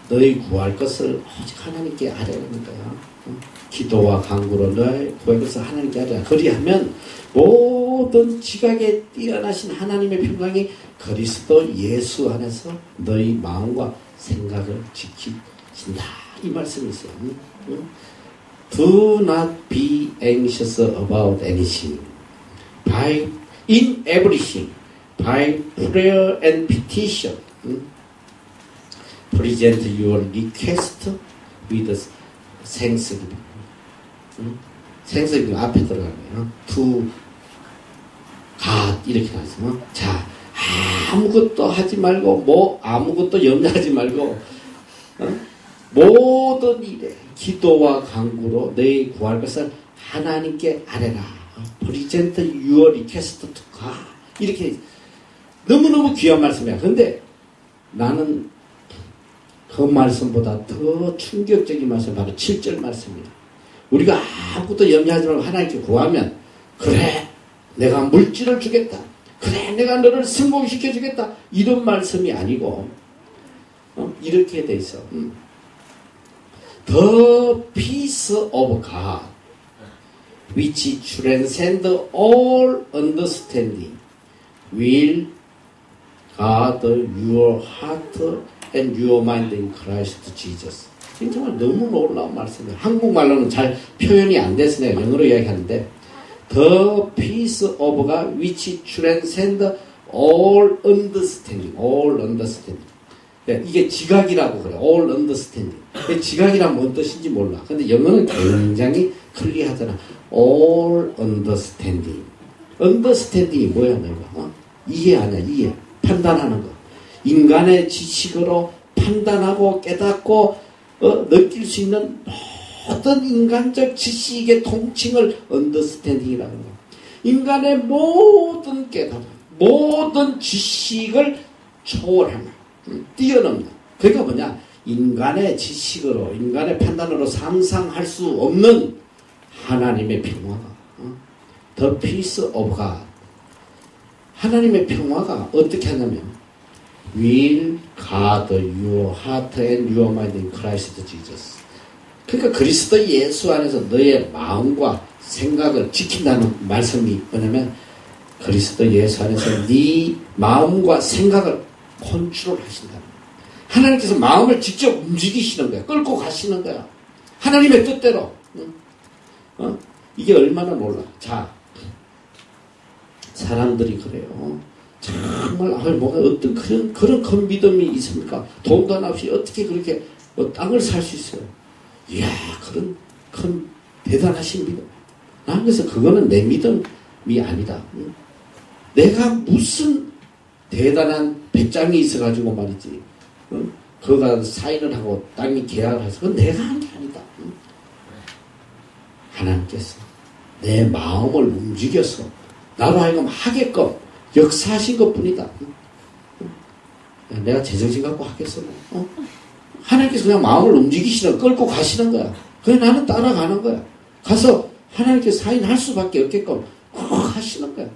너희 구할 것을 오직 하나님께 아뢰는 거야. 기도와 간구로 너희 구할 것을 하나님께 아뢰라. 그리하면 모든 지각에 뛰어나신 하나님의 평강이 그리스도 예수 안에서 너희 마음과 생각을 지키신다. 이 말씀이 있어요. Do not be anxious about anything. In everything, by prayer and petition, present your request with thanksgiving. thanksgiving 앞에 들어가네요. To God 이렇게 나와서 자 아무것도 하지 말고 아무것도 염려하지 말고 모든 일에 기도와 간구로 너희 구할 것을 하나님께 아뢰라. Present your request to God. 이렇게 너무너무 귀한 말씀이야. 그런데 나는 그 말씀보다 더 충격적인 말씀, 바로 7절 말씀이야. 우리가 아무것도 염려하지 말고 하나님께 구하면, 그래, 내가 물질을 주겠다. 그래, 내가 너를 성공시켜 주겠다. 이런 말씀이 아니고, 이렇게 돼 있어. The peace of God, which transcends all understanding, will guard your heart and your mind in Christ Jesus. 정말 너무 놀라운 말씀이에요. 한국말로는 잘 표현이 안 돼서 내가 영어로 이야기하는데, The peace of God which transcends all understanding. all understanding. 이게 지각이라고 그래. all understanding. 지각이란 뭔 뜻인지 몰라. 근데 영어는 굉장히 클리어하잖아. all understanding. understanding이 뭐야, 내가? 이해하냐, 이해. 판단하는 거. 인간의 지식으로 판단하고 깨닫고 느낄 수 있는 모든 인간적 지식의 통칭을 understanding이라는 거야. 인간의 모든 깨달음, 모든 지식을 초월하는, 뛰어넘는. 그러니까 뭐냐? 인간의 지식으로, 인간의 판단으로 상상할 수 없는 하나님의 평화가, The peace of God. 하나님의 평화가 어떻게 하냐면, will guard your heart and your mind in Christ Jesus. 그러니까 그리스도 예수 안에서 너의 마음과 생각을 지킨다는 말씀이 뭐냐면, 그리스도 예수 안에서 네 마음과 생각을 컨트롤 하신다. 하나님께서 마음을 직접 움직이시는 거야. 끌고 가시는 거야. 하나님의 뜻대로. 이게 얼마나 놀라. 자, 사람들이 그래요. 정말 뭐가 어떤 그런 큰 믿음이 있습니까? 돈도 없이 어떻게 그렇게 땅을 살 수 있어요? 이야, 그런 큰 대단하신 믿음. 나는 그래서 그거는 내 믿음이 아니다. 내가 무슨 대단한 배짱이 있어가지고 말이지. 그가 사인을 하고 땅이 계약을 해서 그건 내가 한 게 아니다. 하나님께서 내 마음을 움직여서 나로 하여금 하게끔 역사하신 것 뿐이다. 내가 제정신 갖고 하겠어. 하나님께서 그냥 마음을 움직이시는, 끌고 가시는 거야. 그냥 나는 따라가는 거야. 가서 하나님께서 사인할 수밖에 없게끔 하시는 거야.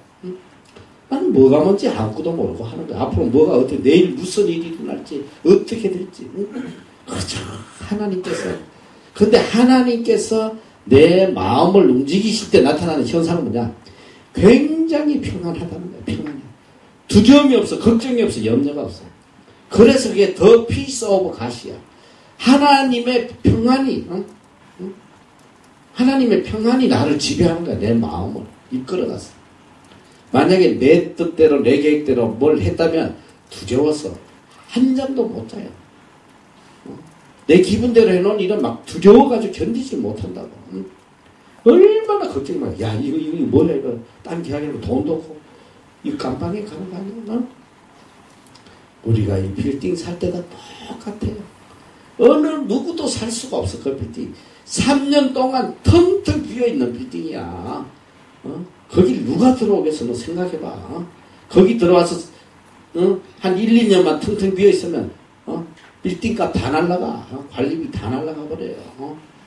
나는 뭐가 뭔지 아무것도 모르고 하는 거야. 앞으로 뭐가 어떻게, 내일 무슨 일이 일어날지, 어떻게 될지. 그렇죠. 하나님께서. 근데 하나님께서 내 마음을 움직이실 때 나타나는 현상은 뭐냐? 굉장히 평안하다는 거야. 평안해. 두려움이 없어. 걱정이 없어. 염려가 없어. 그래서 그게 더 peace of God이야. 하나님의 평안이, 하나님의 평안이 나를 지배하는 거야. 내 마음을 이끌어갔어. 만약에 내 뜻대로, 내 계획대로 뭘 했다면 두려워서 한 잠도 못 자요. 내 기분대로 해놓은 일은 막 두려워가지고 견디지 못한다고. 얼마나 걱정이 많아. 야, 이거 뭐야, 이거. 딴 계약이라고 돈도 없고. 이거 깜빵에 가는 거 아니야? 우리가 이 빌딩 살 때가 똑같아요. 어느 누구도 살 수가 없어, 그 빌딩. 3년 동안 텅텅 비어있는 빌딩이야. 거기 누가 들어오겠어, 너 생각해봐. 거기 들어와서, 한 1, 2년만 텅텅 비어있으면, 빌딩값 다 날라가. 관리비 다 날라가 버려요.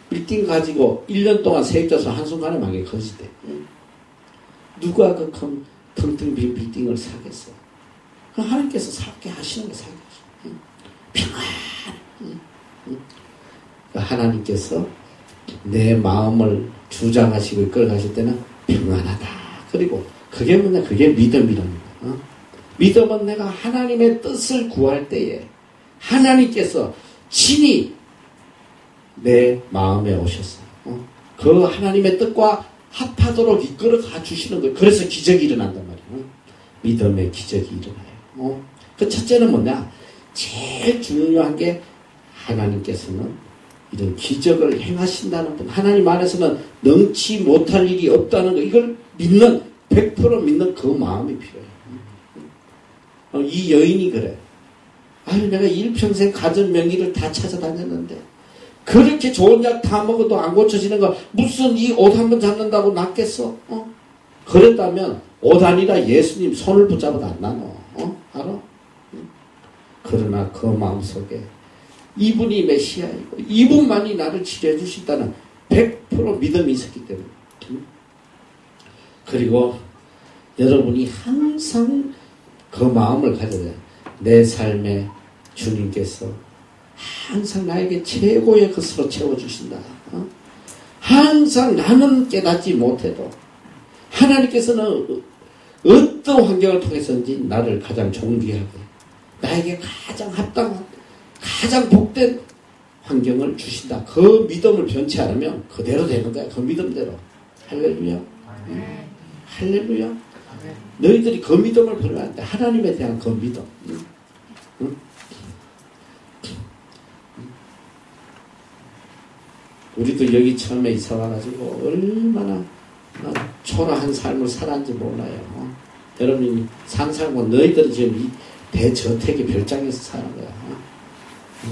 빌딩 가지고 1년 동안 세입 져서 한순간에 망해 거지대. 누가 그 텅텅 빈 빌딩을 사겠어? 하나님께서 살게 하시는 게 살게 하시는 평안. 하나님께서 내 마음을 주장하시고 이끌어가실 때는 평안하다. 그리고 그게 뭐냐? 그게 믿음이랍니다. 믿음은 내가 하나님의 뜻을 구할 때에 하나님께서 친히 내 마음에 오셔서 그 하나님의 뜻과 합하도록 이끌어가 주시는 거예요. 그래서 기적이 일어난단 말이에요. 믿음의 기적이 일어나요. 그 첫째는 뭐냐? 제일 중요한 게 하나님께서는 이런 기적을 행하신다는 분, 하나님 안에서는 능치 못할 일이 없다는 거, 이걸 믿는, 100% 믿는 그 마음이 필요해요. 이 여인이 그래. 아유, 내가 일평생 가진 명의를 다 찾아다녔는데 그렇게 좋은 약 다 먹어도 안 고쳐지는 거 무슨 이 옷 한 번 잡는다고 낫겠어? 그랬다면 옷 아니라 예수님 손을 붙잡아도 안 나눠. 알아? 그러나 그 마음속에 이분이 메시아이고 이분만이 나를 치료해 주신다는 100% 믿음이 있었기 때문에. 그리고 여러분이 항상 그 마음을 가져야 돼. 내 삶에 주님께서 항상 나에게 최고의 것으로 채워주신다. 항상 나는 깨닫지 못해도 하나님께서는 어떤 환경을 통해서든지 나를 가장 존귀하게 나에게 가장 합당한 가장 복된 환경을 주신다. 그 믿음을 변치 않으면 그대로 되는 거야. 그 믿음대로. 할렐루야. 할렐루야. 너희들이 그 믿음을 버리면 안 돼. 하나님에 대한 그 믿음. 우리도 여기 처음에 이사 와가지고 얼마나 초라한 삶을 살았는지 몰라요. 여러분이 상상하고 너희들은 지금 이 대저택의 별장에서 사는 거야.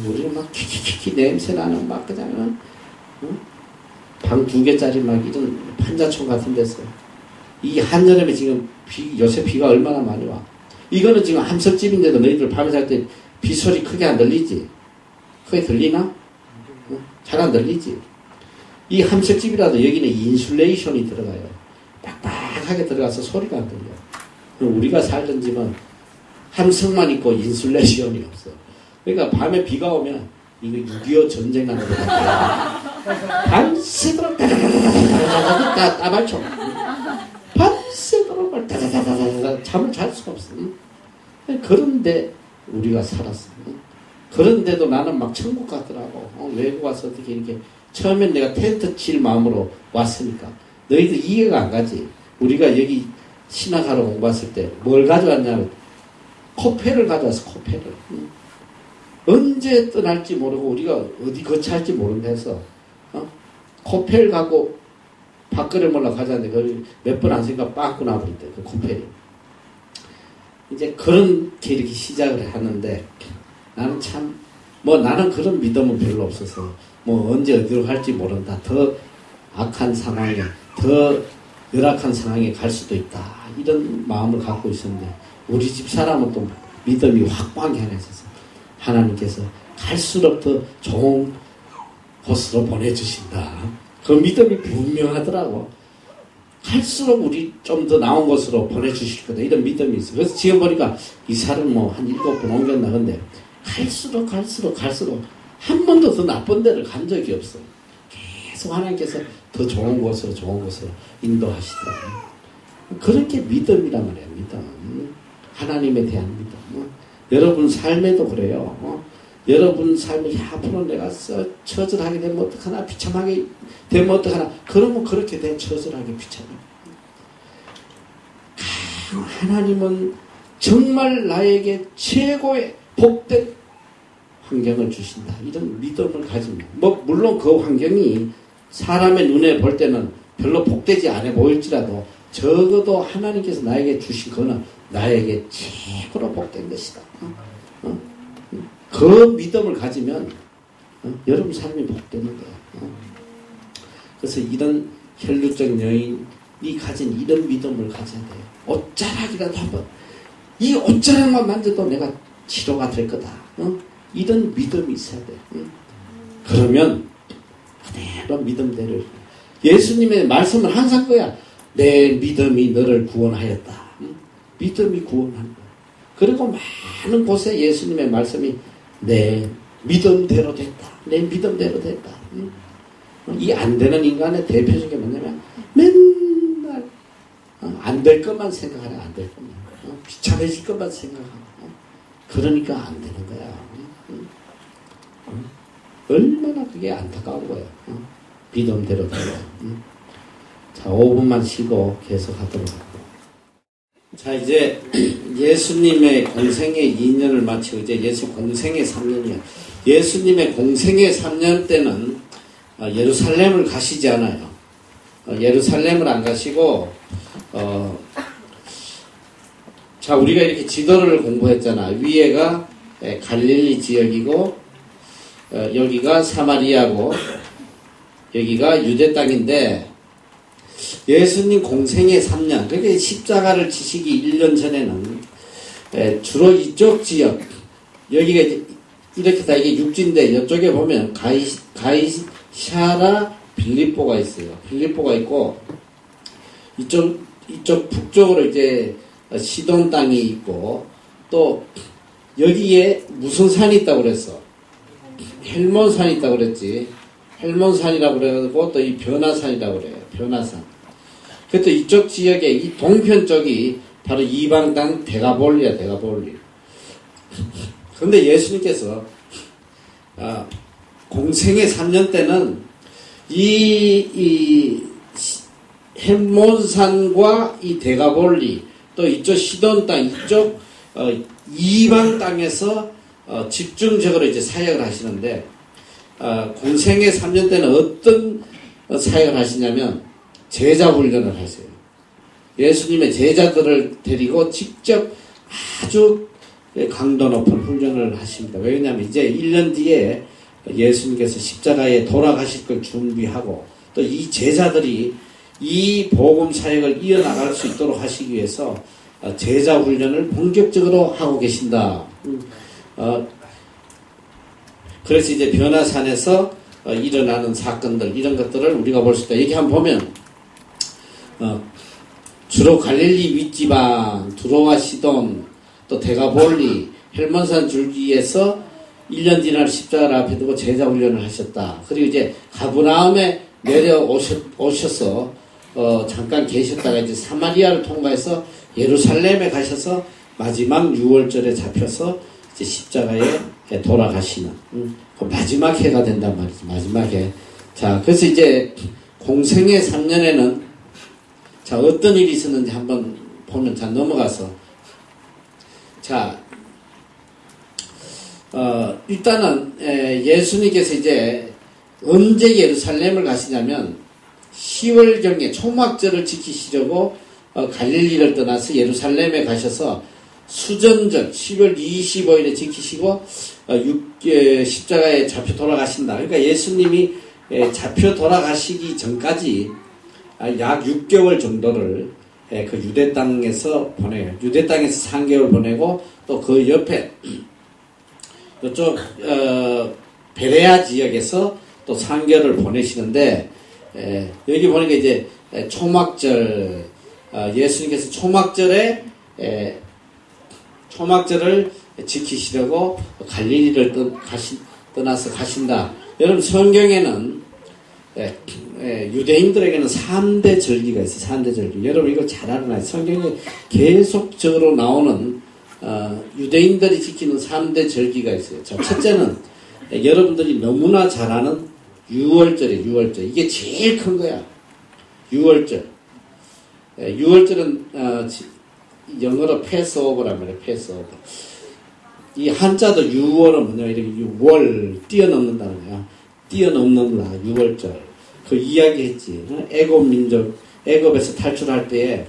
우리는 막 키키키키 냄새 나는 막 그냥 방 2개짜리 막 이런 판자촌 같은 데서 이 한여름에 지금 요새 비가 얼마나 많이 와. 이거는 지금 함석집인데도 너희들 밤에 잘 때 비 소리 크게 안 들리지? 크게 들리나? 잘 안 들리지? 이 함석집이라도 여기는 인슐레이션이 들어가요. 빡빡하게 들어가서 소리가 안 들려. 우리가 살던 집은 함석만 있고 인슐레이션이 없어. 그러니까 밤에 비가 오면 이거 6.25 전쟁 나는 것 같아요. 밤새도록 따다다다다다다 따발총. 밤새도록 따다다다다다 잠을 잘 수가 없어. 그런데 우리가 살았어. 그런데도 나는 막 천국 같더라고. 외국 와서 어떻게 이렇게 처음엔 내가 텐트 칠 마음으로 왔으니까 너희들 이해가 안 가지. 우리가 여기 신학하러 공부했을 때 뭘 가져왔냐면 코페를 가져왔어. 코페를. 언제 떠날지 모르고 우리가 어디 거치할지 모르는 데서 코펠 갖고 밖으로 몰라 가자는데 몇 번 안 쓰니까 빵꾸 나버린대. 그 코펠이. 이제 그렇게 이렇게 시작을 하는데 나는 참 나는 그런 믿음은 별로 없어서 언제 어디로 갈지 모른다. 더 악한 상황에 더 열악한 상황에 갈 수도 있다. 이런 마음을 갖고 있었는데 우리 집 사람은 또 믿음이 확고하게 하나 있어서 하나님께서 갈수록 더 좋은 곳으로 보내주신다. 그 믿음이 분명하더라고. 갈수록 우리 좀 더 나은 곳으로 보내주실 거다. 이런 믿음이 있어. 그래서 지금 보니까 이사를 한 7번 옮겼나. 근데 갈수록 한 번도 더 나쁜 데를 간 적이 없어. 계속 하나님께서 더 좋은 곳으로 인도하시더라고요. 그런 게 믿음이란 말이에요. 믿음. 하나님에 대한 믿음. 여러분 삶에도 그래요. 여러분 삶에 앞으로 내가 처절하게 되면 어떡하나, 비참하게 되면 어떡하나. 그러면 그렇게 돼. 처절하게 비참하게. 하나님은 정말 나에게 최고의 복된 환경을 주신다. 이런 믿음을 가지면 물론 그 환경이 사람의 눈에 볼 때는 별로 복되지 않아 보일지라도 적어도 하나님께서 나에게 주신 거는 나에게 최고로 복된 것이다. 그 믿음을 가지면 여러분 삶이 복되는 거예요. 그래서 이런 혈루증 여인이 가진 이런 믿음을 가져야 돼요. 옷자락이라도 한번 이 옷자락만 만져도 내가 치료가 될 거다. 이런 믿음이 있어야 돼. 그러면 그대로 믿음대로 예수님의 말씀은 항상 그거야. 내 믿음이 너를 구원하였다. 믿음이 구원하는 거야. 그리고 많은 곳에 예수님의 말씀이 내 믿음대로 됐다. 내 믿음대로 됐다. 이 안 되는 인간의 대표적인 게 뭐냐면 맨날 안 될 것만 생각하라. 안 될 것만. 비참해질 것만 생각하고. 그러니까 안 되는 거야. 얼마나 그게 안타까운 거야. 믿음대로 되고. 자, 5분만 쉬고 계속하도록 하고. 자, 이제 예수님의 공생의 2년을 마치고 이제 예수 공생의 3년이야. 예수님의 공생의 3년 때는 예루살렘을 가시지 않아요. 예루살렘을 안 가시고 자, 우리가 이렇게 지도를 공부했잖아. 위에가 갈릴리 지역이고 여기가 사마리아고 여기가 유대 땅인데 예수님 공생의 3년, 그러니까 십자가를 지시기 1년 전에는 주로 이쪽 지역, 여기가 이렇게 다 이게 육지인데 이쪽에 보면 가이샤라 빌립보가 있어요. 빌립보가 있고 이쪽 북쪽으로 이제 시돈 땅이 있고 또 여기에 무슨 산이 있다고 그랬어? 헬몬산이 있다고 그랬지. 헬몬산이라고 그래가지고 또 이 변화산이라고 그래요. 변화산. 그때 이쪽 지역에 이 동편 쪽이 바로 이방 땅 데가볼리야, 데가볼리. 그런데 예수님께서 공생의 3년 때는 이 헬몬산과 이 데가볼리 또 이쪽 시돈 땅 이쪽 이방 땅에서 집중적으로 이제 사역을 하시는데 공생의 3년 때는 어떤 사역을 하시냐면 제자 훈련을 하세요. 예수님의 제자들을 데리고 직접 아주 강도 높은 훈련을 하십니다. 왜냐하면 이제 1년 뒤에 예수님께서 십자가에 돌아가실 걸 준비하고 또 이 제자들이 이 복음 사역을 이어나갈 수 있도록 하시기 위해서 제자 훈련을 본격적으로 하고 계신다. 그래서 이제 변화산에서 일어나는 사건들 이런 것들을 우리가 볼 수 있다. 여기 한번 보면 주로 갈릴리 윗지방 두로와 시돈 또 데가볼리 헬몬산 줄기에서 1년 지난 십자가를 앞에 두고 제자 훈련을 하셨다. 그리고 이제 가브나움에 내려오셔서 잠깐 계셨다가 이제 사마리아를 통과해서 예루살렘에 가셔서 마지막 6월절에 잡혀서 이제 십자가에 돌아가시는 그 마지막 해가 된단 말이죠. 마지막 해. 자, 그래서 이제 공생의 3년에는 자 어떤 일이 있었는지 한번 보면 자 넘어가서 자 일단은 예수님께서 이제 언제 예루살렘을 가시냐면 10월경에 초막절을 지키시려고 갈릴리를 떠나서 예루살렘에 가셔서 수전절 10월 25일에 지키시고 십자가에 잡혀 돌아가신다. 그러니까 예수님이 잡혀 돌아가시기 전까지 약 6개월 정도를 그 유대 땅에서 보내요. 유대 땅에서 3개월 보내고 또 그 옆에 이쪽 베레아 지역에서 또 3개월을 보내시는데 여기 보니까 이제 초막절 예수님께서 초막절을 지키시려고 갈릴리를 떠나서 가신다. 여러분 성경에는 유대인들에게는 3대 절기가 있어요. 3대 절기. 여러분 이걸 잘 알아놔요. 성경에 계속적으로 나오는 유대인들이 지키는 3대 절기가 있어요. 자, 첫째는 여러분들이 너무나 잘 아는 6월절이에요. 6월절. 이게 제일 큰 거야. 6월절. 6월절은 영어로 패스오버란 말이에요. 패스오버. 이 한자도 6월은 뭐냐 이렇게 6월 뛰어넘는다는 거야. 뛰어넘는다. 6월절. 그 이야기했지. 애굽 민족 애굽에서 탈출할 때에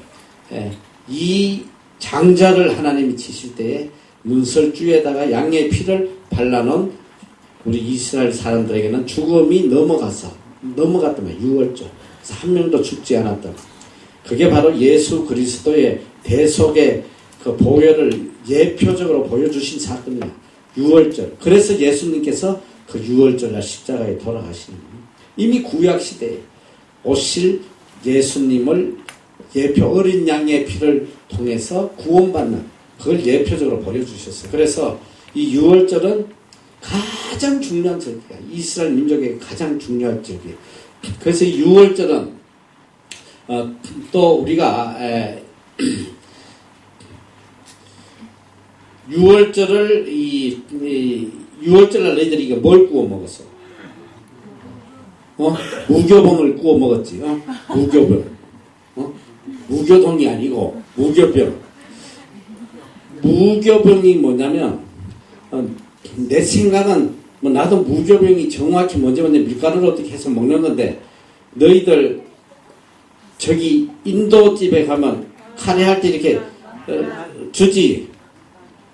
이 장자를 하나님이 치실 때에 문설주에다가 양의 피를 발라놓은 우리 이스라엘 사람들에게는 죽음이 넘어갔단 말이야. 6월절. 그래서 한 명도 죽지 않았다. 그게 바로 예수 그리스도의 대속의 그 보혈을 예표적으로 보여주신 사건이야. 6월절. 그래서 예수님께서 그 6월절날 십자가에 돌아가시는 거예요. 이미 구약시대에 오실 예수님을 예표 어린 양의 피를 통해서 구원받는 그걸 예표적으로 보여주셨어요. 그래서 이 6월절은 가장 중요한 절기야. 이스라엘 민족에게 가장 중요한 절기야. 그래서 이 6월절은 또 우리가 6월절을 6월절날 너희들이 이거 뭘 구워 먹었어? 무교병을 구워 먹었지. 무교병. 무교동이 아니고 무교병. 무교병이 뭐냐면 내 생각은 뭐 나도 무교병이 정확히 뭔지 밀가루를 어떻게 해서 먹는 건데 너희들 저기 인도집에 가면 카레 할 때 이렇게 주지.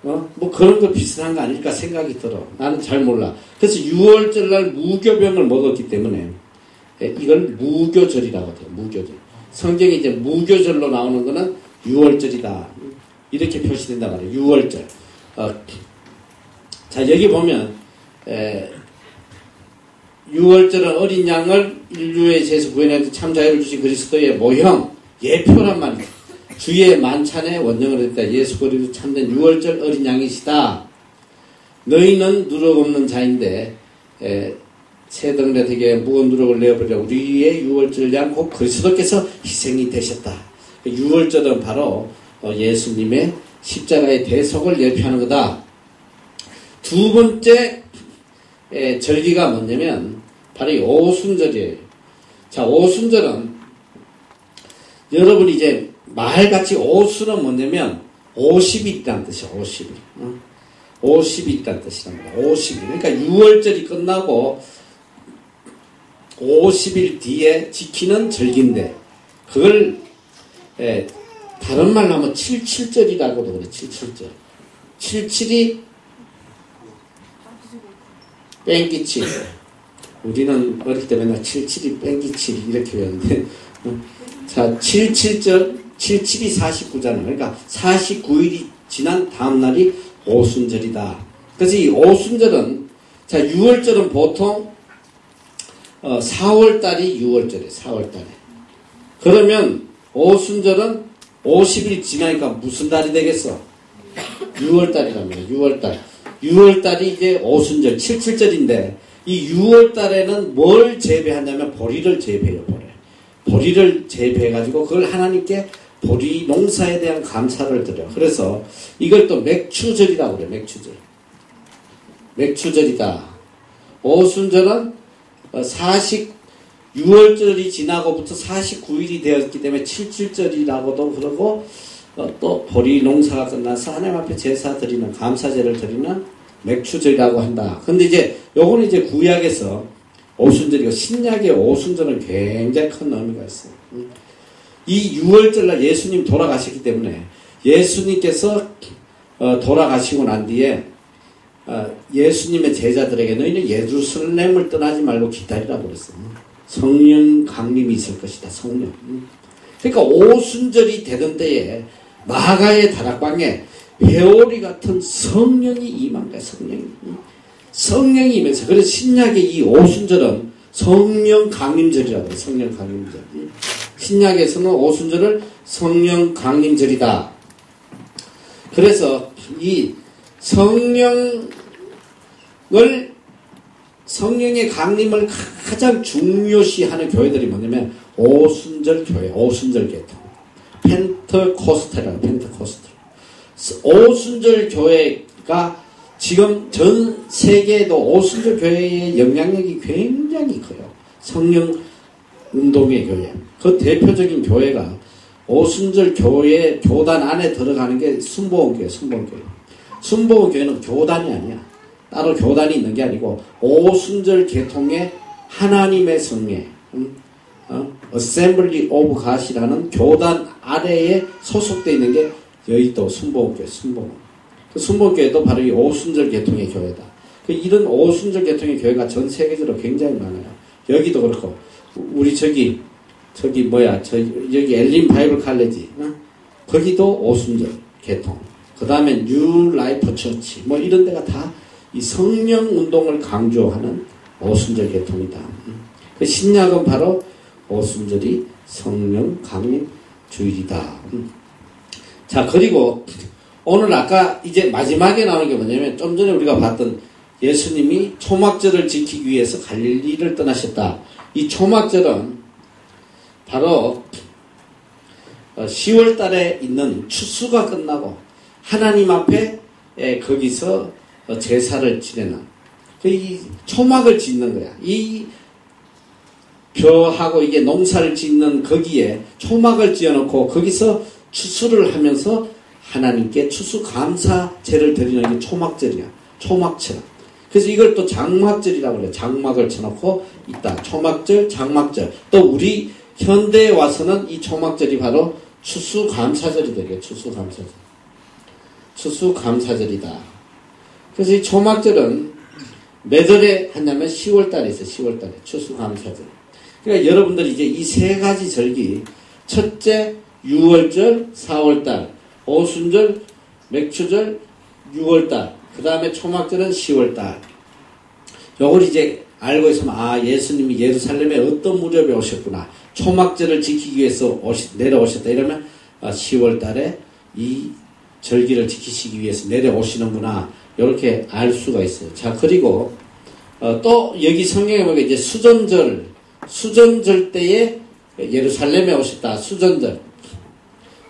뭐 그런 거 비슷한 거 아닐까 생각이 들어. 나는 잘 몰라. 그래서 6월절 날 무교병을 먹었기 때문에 이걸 무교절이라고 해요. 무교절. 성경에 이제 무교절로 나오는 거는 6월절이다. 이렇게 표시된다 말이에요. 6월절. 자, 여기 보면 6월절은 어린 양을 인류의 죄에서 구원하여 참 자유를 주신 그리스도의 모형, 예표란 말이다. 주의 만찬에 원정을 했다. 예수 그리스도 참된 6월절 어린 양이시다. 너희는 누룩 없는 자인데 새 등대 되게 무거운 누룩을 내어버려 우리의 6월절 양 곧 그리스도께서 희생이 되셨다. 6월절은 바로 예수님의 십자가의 대속을 예표하는 거다. 두 번째 절기가 뭐냐면 바로 이 오순절이에요. 자, 오순절은 여러분이 이제 말같이 오순은 뭐냐면 50이 있다는 뜻이야. 50이. 50이 있다는 뜻이란 말이야. 50일. 그러니까 6월절이 끝나고 50일 뒤에 지키는 절기인데 그걸 다른 말로 하면 77절이라고도 그래. 77절. 77이 뺑기칠. 우리는 어릴 때 맨날 77이 뺑기칠 이렇게 외웠는데 자, 77절 77이 49잖아. 그러니까 49일이 지난 다음 날이 오순절이다. 그래서 이 오순절은 자, 6월절은 보통 4월달이 6월절이에요. 4월달에. 그러면 오순절은 50일 지나니까 무슨 달이 되겠어? 6월달이랍니다. 6월달. 6월달이 이제 오순절, 77절인데 이 6월달에는 뭘 재배하냐면 보리를 재배해요. 보리를 재배해가지고 그걸 하나님께 보리 농사에 대한 감사를 드려요. 그래서 이걸 또 맥추절이라고 그래요. 맥추절. 맥추절이다. 오순절은 6월절이 지나고부터 49일이 되었기 때문에 77절이라고도 그러고 또 보리 농사가 끝나서 하나님 앞에 제사 드리는 감사제를 드리는 맥추절이라고 한다. 근데 이제 요거는 이제 구약에서 오순절이고 신약의 오순절은 굉장히 큰 의미가 있어요. 이 6월절날 예수님 돌아가셨기 때문에 예수님께서 돌아가시고 난 뒤에 예수님의 제자들에게 너희는 예루살렘을 떠나지 말고 기다리라고 그랬어요. 성령 강림이 있을 것이다. 성령. 그러니까 오순절이 되던 때에 마가의 다락방에 회오리 같은 성령이 임한 거야. 성령이 임해서. 그래서 신약의 이 오순절은 성령 강림절이라고 해요. 성령 강림절. 신약에서는 오순절을 성령 강림절이다. 그래서 이 성령의 강림을 가장 중요시하는 교회들이 뭐냐면 오순절 교회, 오순절 계통. 펜트코스텔이라고, 펜트코스텔. 오순절 교회가 지금 전 세계에도 오순절 교회의 영향력이 굉장히 커요. 성령 운동의 교회. 그 대표적인 교회가 오순절 교회 교단 안에 들어가는 게 순복음교회, 순복음교회. 순복음교회는 교단이 아니야. 따로 교단이 있는 게 아니고 오순절 계통의 하나님의 성례, Assembly of God이라는 교단 아래에 소속되어 있는 게 여의도 순복음교회, 순복음. 그 순복음교회도 바로 이 오순절 계통의 교회다. 이런 오순절 계통의 교회가 전 세계적으로 굉장히 많아요. 여기도 그렇고, 우리 여기 엘린 바이블 칼레지, 거기도 오순절 계통. 그 다음에 뉴 라이프 처치, 뭐 이런 데가 다 이 성령 운동을 강조하는 오순절 계통이다. 그 신약은 바로 오순절이 성령 강림 주일이다. 자, 그리고 오늘 아까 이제 마지막에 나오는 게 뭐냐면 좀 전에 우리가 봤던 예수님이 초막절을 지키기 위해서 갈릴리를 떠나셨다. 이 초막절은 바로 10월 달에 있는 추수가 끝나고 하나님 앞에 거기서 제사를 지내는 이 초막을 짓는 거야. 이 벼하고 이게 농사를 짓는 거기에 초막을 지어놓고 거기서 추수를 하면서 하나님께 추수 감사제를 드리는 게 초막절이야. 초막절. 그래서 이걸 또 장막절이라고 그래요. 장막을 쳐놓고 있다. 초막절, 장막절. 또 우리 현대에 와서는 이 초막절이 바로 추수감사절이 되겠죠. 추수감사절. 추수감사절이다. 그래서 이 초막절은 몇 월에 하냐면 10월달에 있어요. 10월달에 추수감사절. 그러니까 여러분들이 이제 이 세 가지 절기, 첫째 6월절 4월달, 오순절, 맥추절 6월달, 그 다음에 초막절은 10월달. 요걸 이제 알고 있으면, 아, 예수님이 예루살렘에 어떤 무렵에 오셨구나. 초막절을 지키기 위해서 내려오셨다. 이러면 10월달에 이 절기를 지키시기 위해서 내려오시는구나. 이렇게 알 수가 있어요. 자, 그리고 또 여기 성경에 보면 이제 수전절 때에 예루살렘에 오셨다.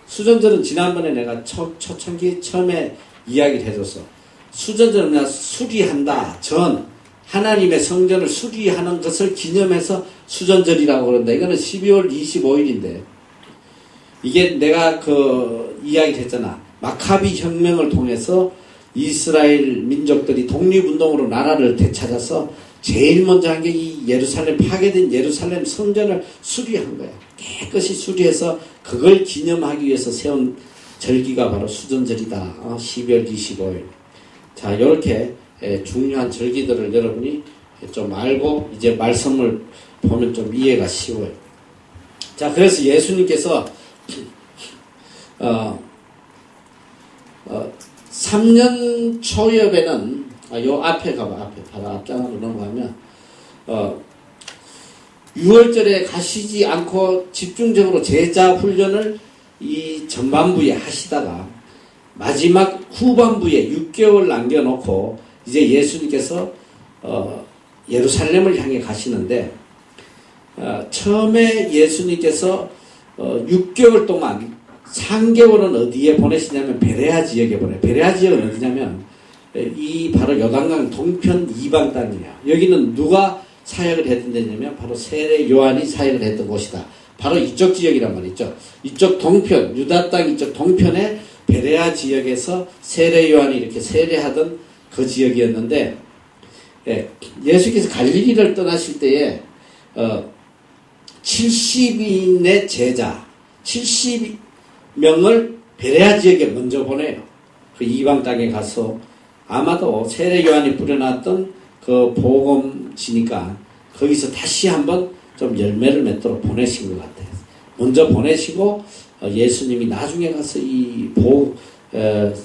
수전절은 지난번에 내가 초창기 처음에 이야기를 해줬어. 수전절은 그냥 수리한다. 하나님의 성전을 수리하는 것을 기념해서 수전절이라고 그런다. 이거는 12월 25일인데 이게 내가 이야기를 했잖아. 마카비 혁명을 통해서 이스라엘 민족들이 독립운동으로 나라를 되찾아서 제일 먼저 한 게 이 예루살렘, 파괴된 예루살렘 성전을 수리한 거야. 깨끗이 수리해서 그걸 기념하기 위해서 세운 절기가 바로 수전절이다. 12월 25일. 자, 이렇게 중요한 절기들을 여러분이 좀 알고 이제 말씀을 보면 좀 이해가 쉬워요. 자, 그래서 예수님께서 3년 초엽에는 요 앞에 가봐. 바로 앞장으로 넘어가면 6월절에 가시지 않고 집중적으로 제자 훈련을 이 전반부에 하시다가 마지막 후반부에 6개월 남겨놓고 이제 예수님께서 예루살렘을 향해 가시는데 처음에 예수님께서 6개월 동안 3개월은 어디에 보내시냐면 베레아 지역에 보내. 베레아 지역은 어디냐면 이 바로 요단강 동편 이방 땅이야. 여기는 누가 사역을 했던 데냐면 바로 세례 요한이 사역을 했던 곳이다. 바로 이쪽 지역이란 말이죠. 이쪽 동편, 유다 땅 이쪽 동편에 베레아 지역에서 세례 요한이 이렇게 세례하던 그 지역이었는데 예수께서 갈릴리를 떠나실 때에 70인의 제자 70명을 베레아 지역에 먼저 보내요. 그 이방 땅에 가서 아마도 세례 요한이 뿌려놨던 그 복음지니까 거기서 다시 한번 좀 열매를 맺도록 보내신 것 같아요. 먼저 보내시고 예수님이 나중에 가서 이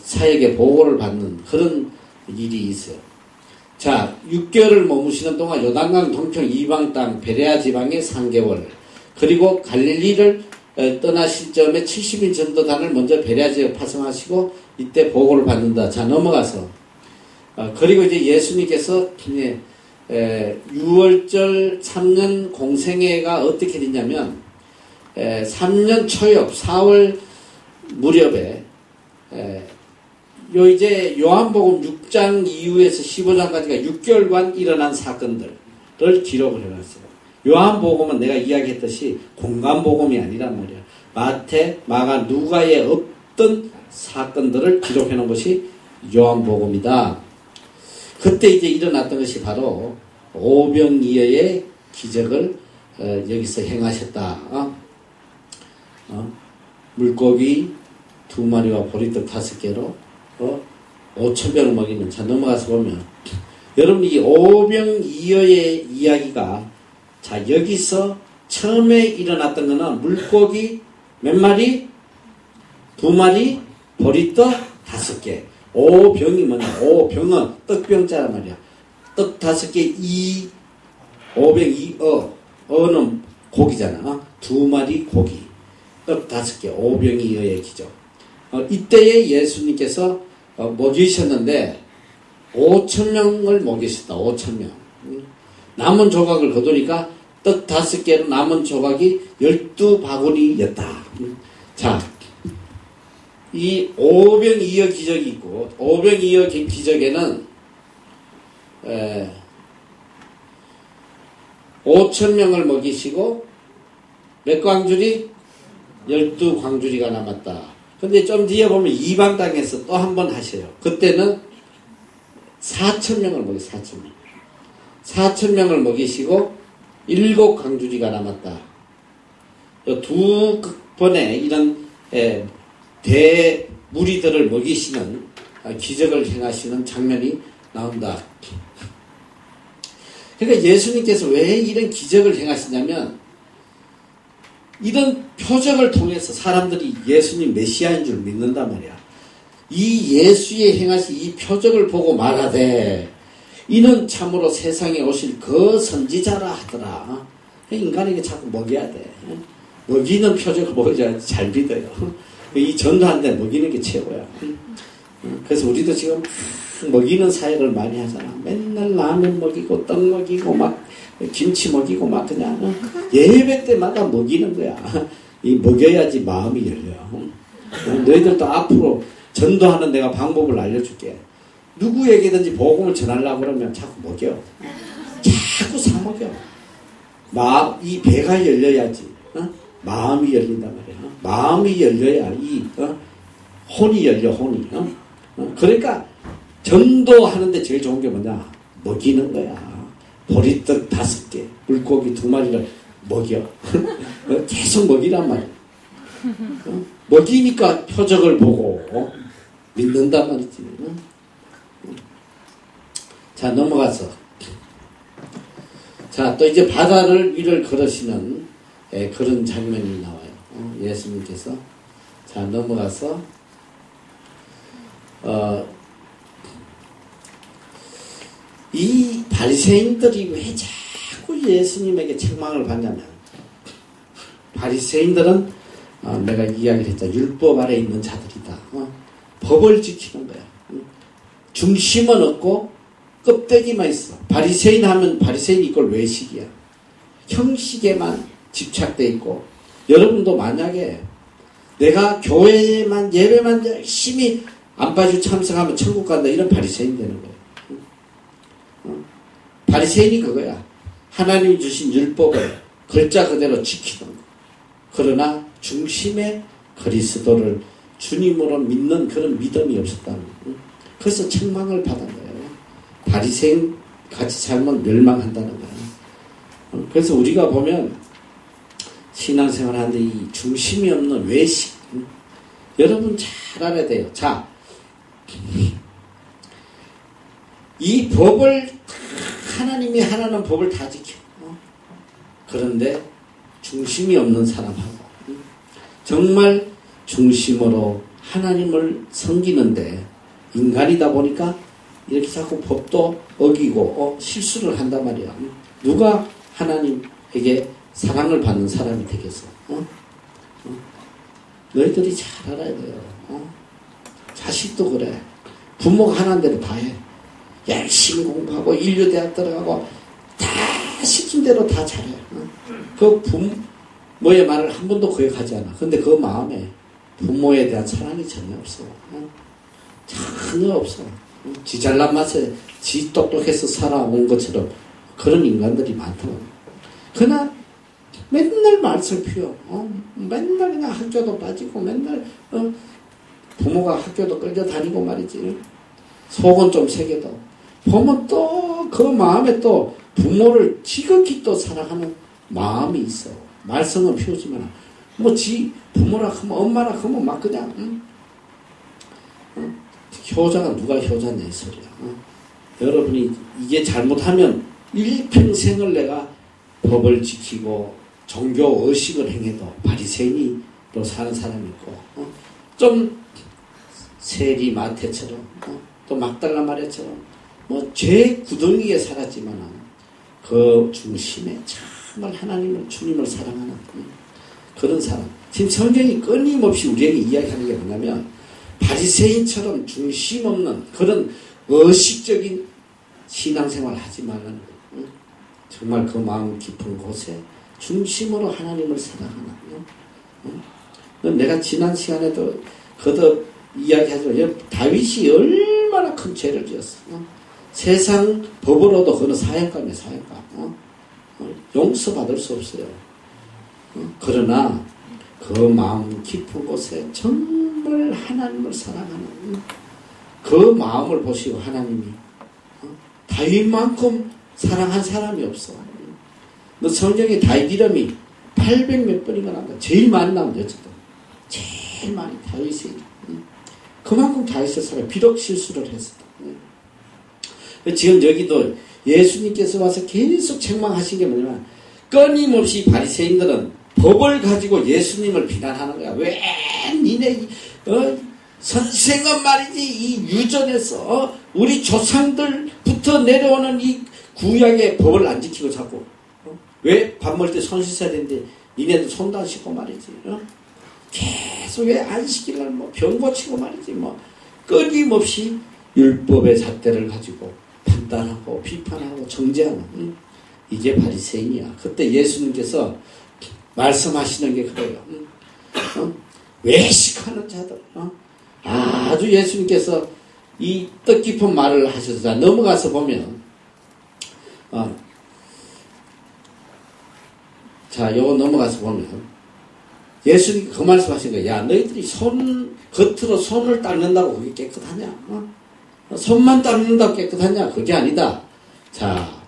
사역의 보고를 받는 그런 일이 있어요. 자, 6개월을 머무시는 동안 요단강 동편 이방 땅 베레아 지방에 3개월, 그리고 갈릴리를 떠나실 점에 70인 전도단을 먼저 베레아 지역에 파송하시고 이때 보고를 받는다. 자, 넘어가서 그리고 이제 예수님께서 6월절 3년 공생애가 어떻게 되냐면 3년 초엽 4월 무렵에 이제 요한복음 6장 이후에서 15장까지가 6개월간 일어난 사건들을 기록을 해놨어요. 요한복음은 내가 이야기했듯이 공간복음이 아니란 말이야. 마태, 마가, 누가의 어떤 사건들을 기록해놓은 것이 요한복음이다. 그때 이제 일어났던 것이 바로 오병이어의 기적을 여기서 행하셨다. 물고기 2마리와 보리떡 5개로 5,000명을 먹이는. 자, 넘어가서 보면 여러분 이 오병이어의 이야기가 자 여기서 처음에 일어났던 거는 물고기 몇 마리? 2마리, 보리떡 5개. 오병이 뭐냐? 오병은 떡병자란 말이야. 떡 5개, 오병이 어는 고기잖아. 2마리 고기. 떡 5개, 오병이어의 기적. 이때에 예수님께서 먹이셨는데 5,000명을 먹이셨다. 5,000명. 남은 조각을 거두니까 떡 5개로 남은 조각이 12바구니였다. 자, 이 오병이어 기적이 있고, 오병이어 기적에는 5,000명을 먹이시고 몇 광주리? 12광주리가 남았다. 근데 좀 뒤에 보면 이방 땅에서 또 한 번 하셔요. 그때는 4,000명을 먹였어요. 4,000명. 4,000명을 먹이시고 7광주리가 남았다. 두 번의 이런 대무리들을 먹이시는 기적을 행하시는 장면이 나온다. 그러니까 예수님께서 왜 이런 기적을 행하시냐면 이런 표적을 통해서 사람들이 예수님 메시아인 줄 믿는단 말이야. 이 예수의 행하신 이 표적을 보고 말하되 이는 참으로 세상에 오실 그 선지자라 하더라. 인간에게 자꾸 먹여야 돼. 먹이는 표적을 보여줘야지 잘 믿어요. 이 전도하는데 먹이는 게 최고야. 그래서 우리도 지금 먹이는 사역을 많이 하잖아. 맨날 라면 먹이고 떡 먹이고 막 김치 먹이고 막 그냥 예배 때마다 먹이는 거야. 이 먹여야지 마음이 열려. 너희들도 앞으로 전도하는 내가 방법을 알려줄게. 누구에게든지 복음을 전하려고 그러면 자꾸 먹여. 자꾸 사먹여. 이 배가 열려야지. 마음이 열린단 말이야. 마음이 열려야 혼이 열려, 혼이. 그러니까 전도하는데 제일 좋은 게 뭐냐? 먹이는 거야. 보리떡 5개, 물고기 2마리를 먹여. 계속 먹이란 말이야. 먹이니까 표적을 보고 믿는단 말이지. 자, 넘어가서. 자, 또 이제 바다를 위를 걸으시는 그런 장면이 나와요. 예수님께서. 자, 넘어가서. 이 바리새인들이 왜 자꾸 예수님에게 책망을 받냐면, 바리새인들은 내가 이야기를 했잖아. 율법 아래 있는 자들이다. 법을 지키는 거야. 중심은 없고 껍데기만 있어. 바리새인 하면 바리새인 이걸 외식이야. 형식에만 집착돼 있고, 여러분도 만약에 내가 교회에만 예배만 열심히 안 빠지고 참석하면 천국 간다, 이런 바리새인 되는 거야. 바리새인이 그거야. 하나님이 주신 율법을 글자 그대로 지키는 거. 그러나 중심에 그리스도를 주님으로 믿는 그런 믿음이 없었다는 거예요. 그래서 책망을 받은 거예요. 바리새인 같이 살면 멸망한다는 거예요. 그래서 우리가 보면 신앙생활 하는데 이 중심이 없는 외식, 여러분 잘 알아야 돼요. 자, 이 법을 하나님이 하라는 법을 다 지켜. 그런데 중심이 없는 사람하고 정말 중심으로 하나님을 섬기는데 인간이다 보니까 이렇게 자꾸 법도 어기고 실수를 한단 말이야. 누가 하나님에게 사랑을 받는 사람이 되겠어? 너희들이 잘 알아야 돼요. 자식도 그래. 부모가 하는 대로 다 해. 열심히 공부하고 인류대학 들어가고 다 시킨 대로 다 잘해. 그 부모의 말을 한 번도 거역하지 않아. 근데 그 마음에 부모에 대한 사랑이 전혀 없어. 전혀 없어. 지 잘난 맛에 지 똑똑해서 살아온 것처럼 그런 인간들이 많더라고. 그러나 맨날 말썽 피워. 맨날 그냥 학교도 빠지고 맨날 부모가 학교도 끌려다니고 말이지. 속은 좀 새겨도 보면 또 그 마음에 또 부모를 지극히 또 사랑하는 마음이 있어. 말썽은 피우지만 뭐 지 부모라 하면 엄마라 하면 막 그냥 효자가 누가 효자냐 이 소리야. 여러분이 이게 잘못하면 일평생을 내가 법을 지키고 종교 의식을 행해도 바리새인으로 사는 사람이 있고 좀 세리 마태처럼 또 막달라 마리아처럼 뭐 죄 구덩이에 살았지만 그 중심에 정말 하나님을 주님을 사랑하는 그런 사람. 지금 성경이 끊임없이 우리에게 이야기하는 게 뭐냐면 바리새인처럼 중심 없는 그런 의식적인 신앙생활을 하지 말라는 거예요. 정말 그 마음 깊은 곳에 중심으로 하나님을 사랑하는 거예요. 내가 지난 시간에도 거듭 이야기하지만 다윗이 얼마나 큰 죄를 지었어. 세상 법으로도 그는 사형감이야, 사형감. 용서받을 수 없어요. 그러나 그 마음 깊은 곳에 정말 하나님을 사랑하는 그 마음을 보시고 하나님이 다윗만큼 사랑한 사람이 없어. 너 성경에 다윗 이름이 800몇 번인가 나온다. 제일 많이 나온다. 어쨌든 제일 많이 다윗이. 그 그만큼 다 있을 사람, 비록 실수를 했어도. 지금 여기도 예수님께서 와서 계속 책망하신 게 뭐냐면, 끊임없이 바리새인들은 법을 가지고 예수님을 비난하는 거야. 왜 니네 선생은 말이지 이 유전에서 우리 조상들부터 내려오는 이 구약의 법을 안 지키고 자꾸 왜 밥 먹을 때 손 씻어야 되는데 니네도 손도 안 씻고 말이지. 계속 왜 안 씻기를 뭐 병 고치고 말이지. 뭐 끊임없이 율법의 잣대를 가지고 판단하고 비판하고 정죄하는 이게 바리새인이야. 그때 예수님께서 말씀하시는 게 그래요. 외식하는 자들. 아주 예수님께서 이 뜻깊은 말을 하셔서 넘어가서 보면 자, 요거 넘어가서 보면 예수님 그 말씀하신 거야. 야, 너희들이 겉으로 손을 닦는다고 그게 깨끗하냐? 손만 닦는다고 깨끗하냐? 그게 아니다. 자,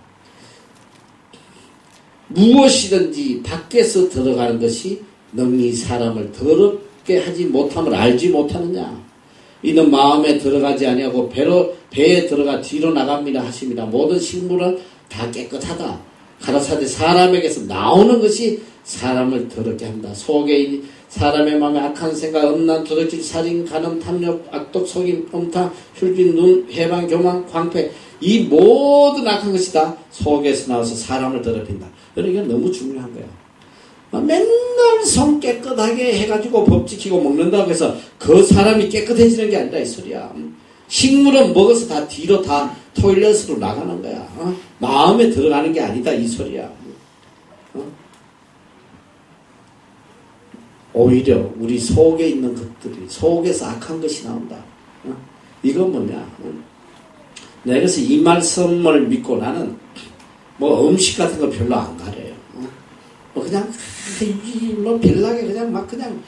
무엇이든지 밖에서 들어가는 것이 능히 사람을 더럽게 하지 못함을 알지 못하느냐. 이는 마음에 들어가지 아니하고 배에 들어가 뒤로 나갑니다 하십니다. 모든 식물은 다 깨끗하다. 가라사대 사람에게서 나오는 것이 사람을 더럽게 한다. 속에 사람의 마음에 악한 생각, 음란, 도둑질, 살인, 간음, 탐욕, 악독, 속임, 음탕, 혈빈, 눈, 해방, 교만, 광패, 이 모든 악한 것이 다 속에서 나와서 사람을 더럽힌다. 그러니까 너무 중요한 거야. 맨날 손 깨끗하게 해가지고 법 지키고 먹는다고 해서 그 사람이 깨끗해지는 게 아니라 이 소리야. 식물은 먹어서 다 뒤로 다 토일렛으로 나가는 거야. 마음에 들어가는 게 아니다 이 소리야. 오히려 우리 속에 있는 것들이 속에서 악한 것이 나온다. 이건 뭐냐. 내가 그래서 이 말씀을 믿고 나는 뭐 음식 같은 거 별로 안 가려요. 뭐 그냥 뭐 별나게 그냥 막 그냥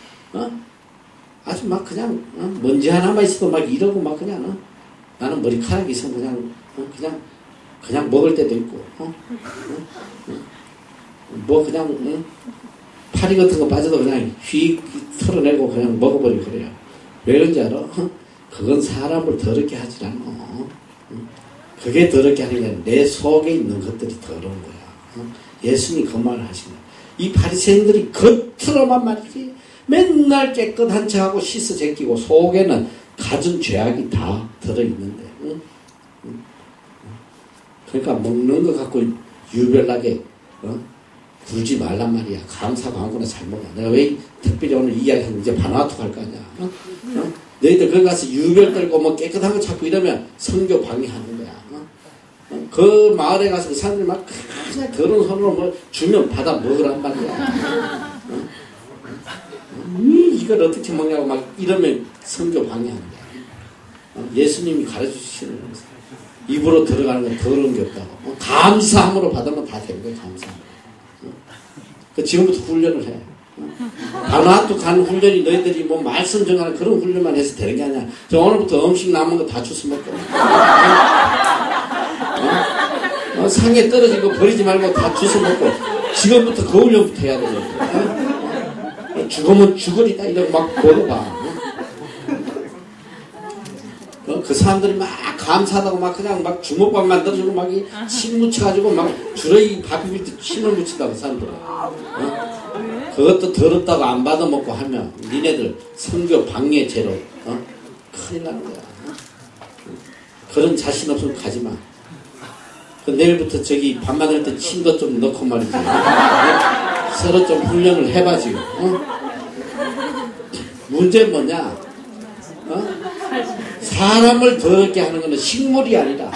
아주 막 그냥 먼지 하나만 있어도 막 이러고 막 그냥 나는 머리카락이 있으면 그냥 먹을 때도 있고 뭐 그냥 파리 같은 거 빠져도 그냥 휙 털어내고 그냥 먹어버리고 그래요. 왜 그런지 알아? 그건 사람을 더럽게 하지 않아. 그게 더럽게 하는 게 아니라 내 속에 있는 것들이 더러운 거야. 예수님이 그 말을 하신 거야. 이 바리새인들이 겉으로만 말이지 맨날 깨끗한 척하고 씻어 제끼고 속에는 갖은 죄악이 다 들어있는데 그러니까 먹는 거 갖고 유별나게 굴지 말란 말이야. 감사하고 아무거나 잘 먹어. 내가 왜 특별히 오늘 이야기하는 이제 바나나토 갈 거 아니야. 너희들 거기 가서 유별 떨고 뭐 깨끗한 거 찾고 이러면 선교 방해하는 거야. 그 마을에 가서 그 사람들이 막 그냥 더러운 손으로 뭐 주면 받아 먹으란 말이야. 이걸 어떻게 먹냐고 막 이러면 선교 방해하는 거야. 예수님이 가르쳐 주시는 거예요. 입으로 들어가는 건 더러운 게 없다고. 감사함으로 받으면 다 되는 거예요. 감사함으로. 지금부터 훈련을 해. 바나토 가는 훈련이 너희들이 뭐 말씀 정하는 그런 훈련만 해서 되는 게 아니야. 저 오늘부터 음식 남은 거 다 주워 먹고. 상에 떨어진 거 버리지 말고 다 주워 먹고. 지금부터 그 훈련부터 해야 되죠. 죽으면 죽으리다 이러고 막 먹어봐. 그 사람들이 막 감사하다고 막 그냥 막 주먹밥 만들어주고 막 침 묻혀가지고 막 주러기 밥 비빌 때 침을 묻힌다고 그 사람들은. 그것도 더럽다고 안 받아먹고 하면 니네들 선교 방해죄로 큰일 나는 거야. 그런 자신 없으면 가지마. 내일부터 저기 밥 만들 때 침도 좀 넣고 말이지. 서로 좀 훈련을 해봐 지금. 문제는 뭐냐. 사람을 더럽게 하는 것은 식물이 아니라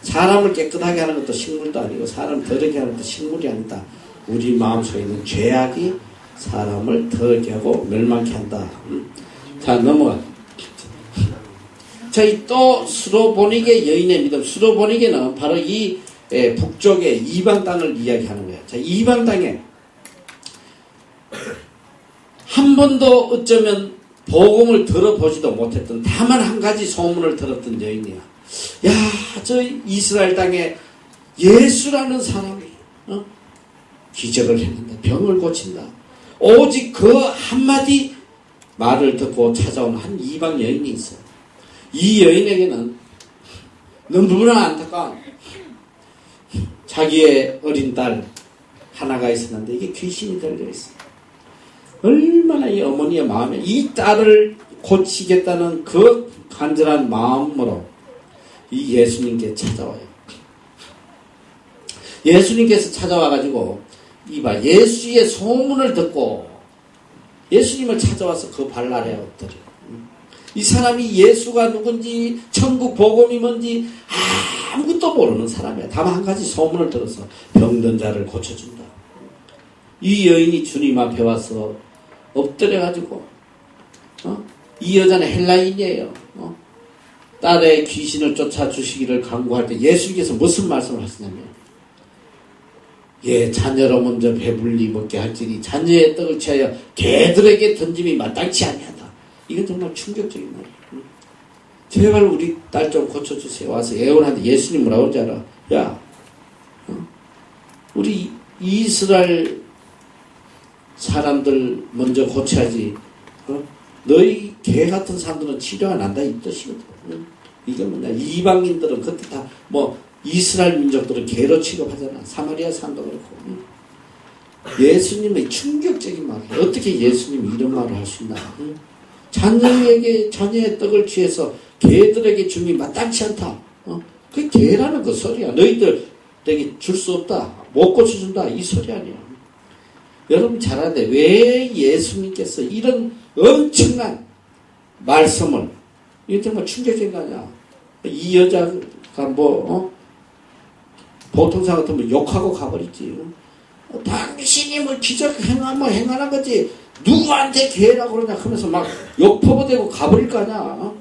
사람을 깨끗하게 하는 것도 식물도 아니고 사람을 더럽게 하는 것도 식물이 아니다. 우리 마음속에 있는 죄악이 사람을 더럽게 하고 멸망케 한다. 자 넘어가. 자, 또 수로보니게 여인의 믿음. 수로보니게는 바로 이 북쪽의 이방 땅을 이야기하는 거예요. 자, 이방 땅에 한 번도 어쩌면 복음을 들어보지도 못했던 다만 한 가지 소문을 들었던 여인이야. 야, 저 이스라엘 땅에 예수라는 사람이 기적을 했는다. 병을 고친다. 오직 그 한마디 말을 듣고 찾아온 한 이방 여인이 있어요. 이 여인에게는 너무나 안타까운 자기의 어린 딸 하나가 있었는데 이게 귀신이 들려있어요. 얼마나 이 어머니의 마음에 이 딸을 고치겠다는 그 간절한 마음으로 이 예수님께 찾아와요. 예수님께서 찾아와가지고 이봐 예수의 소문을 듣고 예수님을 찾아와서 그 발 아래에 엎드려. 이 사람이 예수가 누군지 천국 복음이 뭔지 아무것도 모르는 사람이야. 다만 한 가지 소문을 들어서 병든 자를 고쳐준다. 이 여인이 주님 앞에 와서 엎드려가지고 이 여자는 헬라인이에요. 딸의 귀신을 쫓아주시기를 간구할 때 예수님께서 무슨 말씀을 하시냐면 예, 자녀로 먼저 배불리 먹게 할지니 자녀의 떡을 취하여 개들에게 던짐이 마땅치 아니하다. 이건 정말 충격적인 말이에요. 제발 우리 딸 좀 고쳐주세요. 와서 애원하는데 예수님 뭐라고 하는지 알아? 야, 우리 이스라엘 사람들 먼저 고쳐야지. 너희 개 같은 사람들은 치료가 난다 이 뜻이거든. 이게 뭐냐? 이방인들은 그때 다 뭐 이스라엘 민족들은 개로 취급하잖아. 사마리아 사람도 그렇고. 예수님의 충격적인 말이에요. 어떻게 예수님이 이런 말을 할 수 있나? 자녀의 떡을 취해서 개들에게 줌이 마땅치 않다. 그 개라는 그 소리야. 너희들에게 줄 수 없다. 못 고쳐준다. 이 소리 아니야. 여러분 잘 아는데 왜 예수님께서 이런 엄청난 말씀을 이게 정말 충격적인 거 아니야. 이 여자가 보통 사람 같으면 욕하고 가버리지. 당신이 뭐 기적 행하는 거지. 누구한테 개라고 그러냐 하면서 막 욕퍼버대고 가버릴 거 아니야.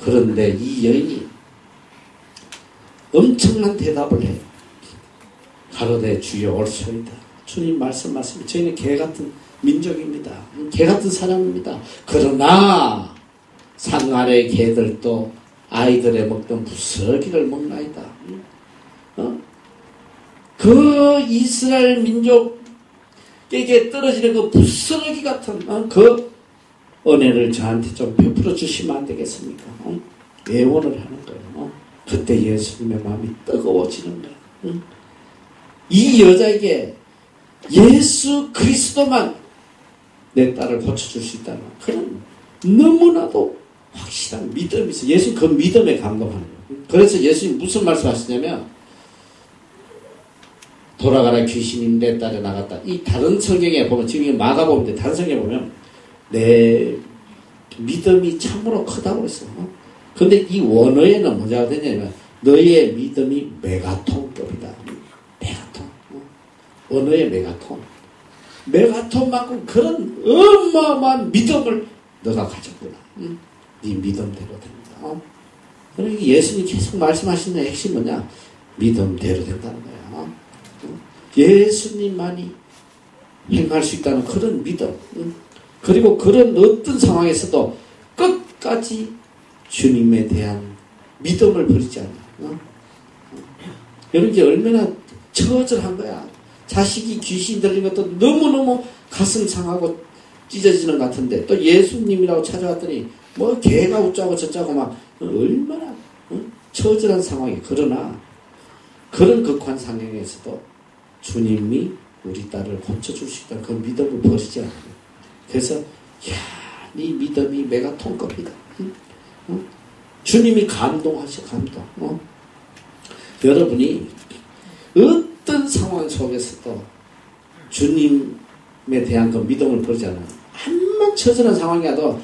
그런데 이 여인이 엄청난 대답을 해요. 가로되 주여 올소이다. 주님 말씀하시면 저희는 개 같은 민족입니다. 개 같은 사람입니다. 그러나 산 아래 개들도 아이들의 먹던 부스러기를 먹나이다. 그 이스라엘 민족에게 떨어지는 그 부스러기 같은 그 은혜를 저한테 좀 베풀어 주시면 안 되겠습니까? 애원을 하는 거예요. 그때 예수님의 마음이 뜨거워지는 거예요. 이 여자에게 예수 그리스도만 내 딸을 고쳐줄 수 있다는 그런 너무나도 확실한 믿음이 있어요. 예수님 그 믿음에 감동하는 거예요. 그래서 예수님 무슨 말씀 하시냐면 돌아가라 귀신이 내 딸에 나갔다. 이 다른 성경에 보면 지금 마가복음인데 다른 성경에 보면 내 믿음이 참으로 크다고 그랬어요. 근데 이 원어에는 뭐가 되냐면 너의 믿음이 메가톤급이다. 메가톤. 원어의 메가톤. 메가톤만큼 그런 어마어마한 믿음을 너가 가졌구나. 네 믿음대로 됩니다. 그러니까 예수님이 계속 말씀하시는 핵심이 뭐냐? 믿음대로 된다는 거야. 예수님만이 행할 수 있다는 그런 믿음. 그리고 그런 어떤 상황에서도 끝까지 주님에 대한 믿음을 버리지 않아. 여러분 이게 얼마나 처절한 거야. 자식이 귀신 들린 것도 너무너무 가슴 상하고 찢어지는 것 같은데 또 예수님이라고 찾아왔더니 뭐 개가 웃자고 저짜고 막 얼마나 처절한 상황이. 그러나 그런 극한 상황에서도 주님이 우리 딸을 고쳐줄 수 있다는 그 믿음을 버리지 않아요. 그래서 네 믿음이 메가톤급이다. 주님이 감동하셔. 감동. 여러분이 어떤 상황 속에서도 주님에 대한 그 믿음을 버리지 않아요. 한만 처절한 상황이라도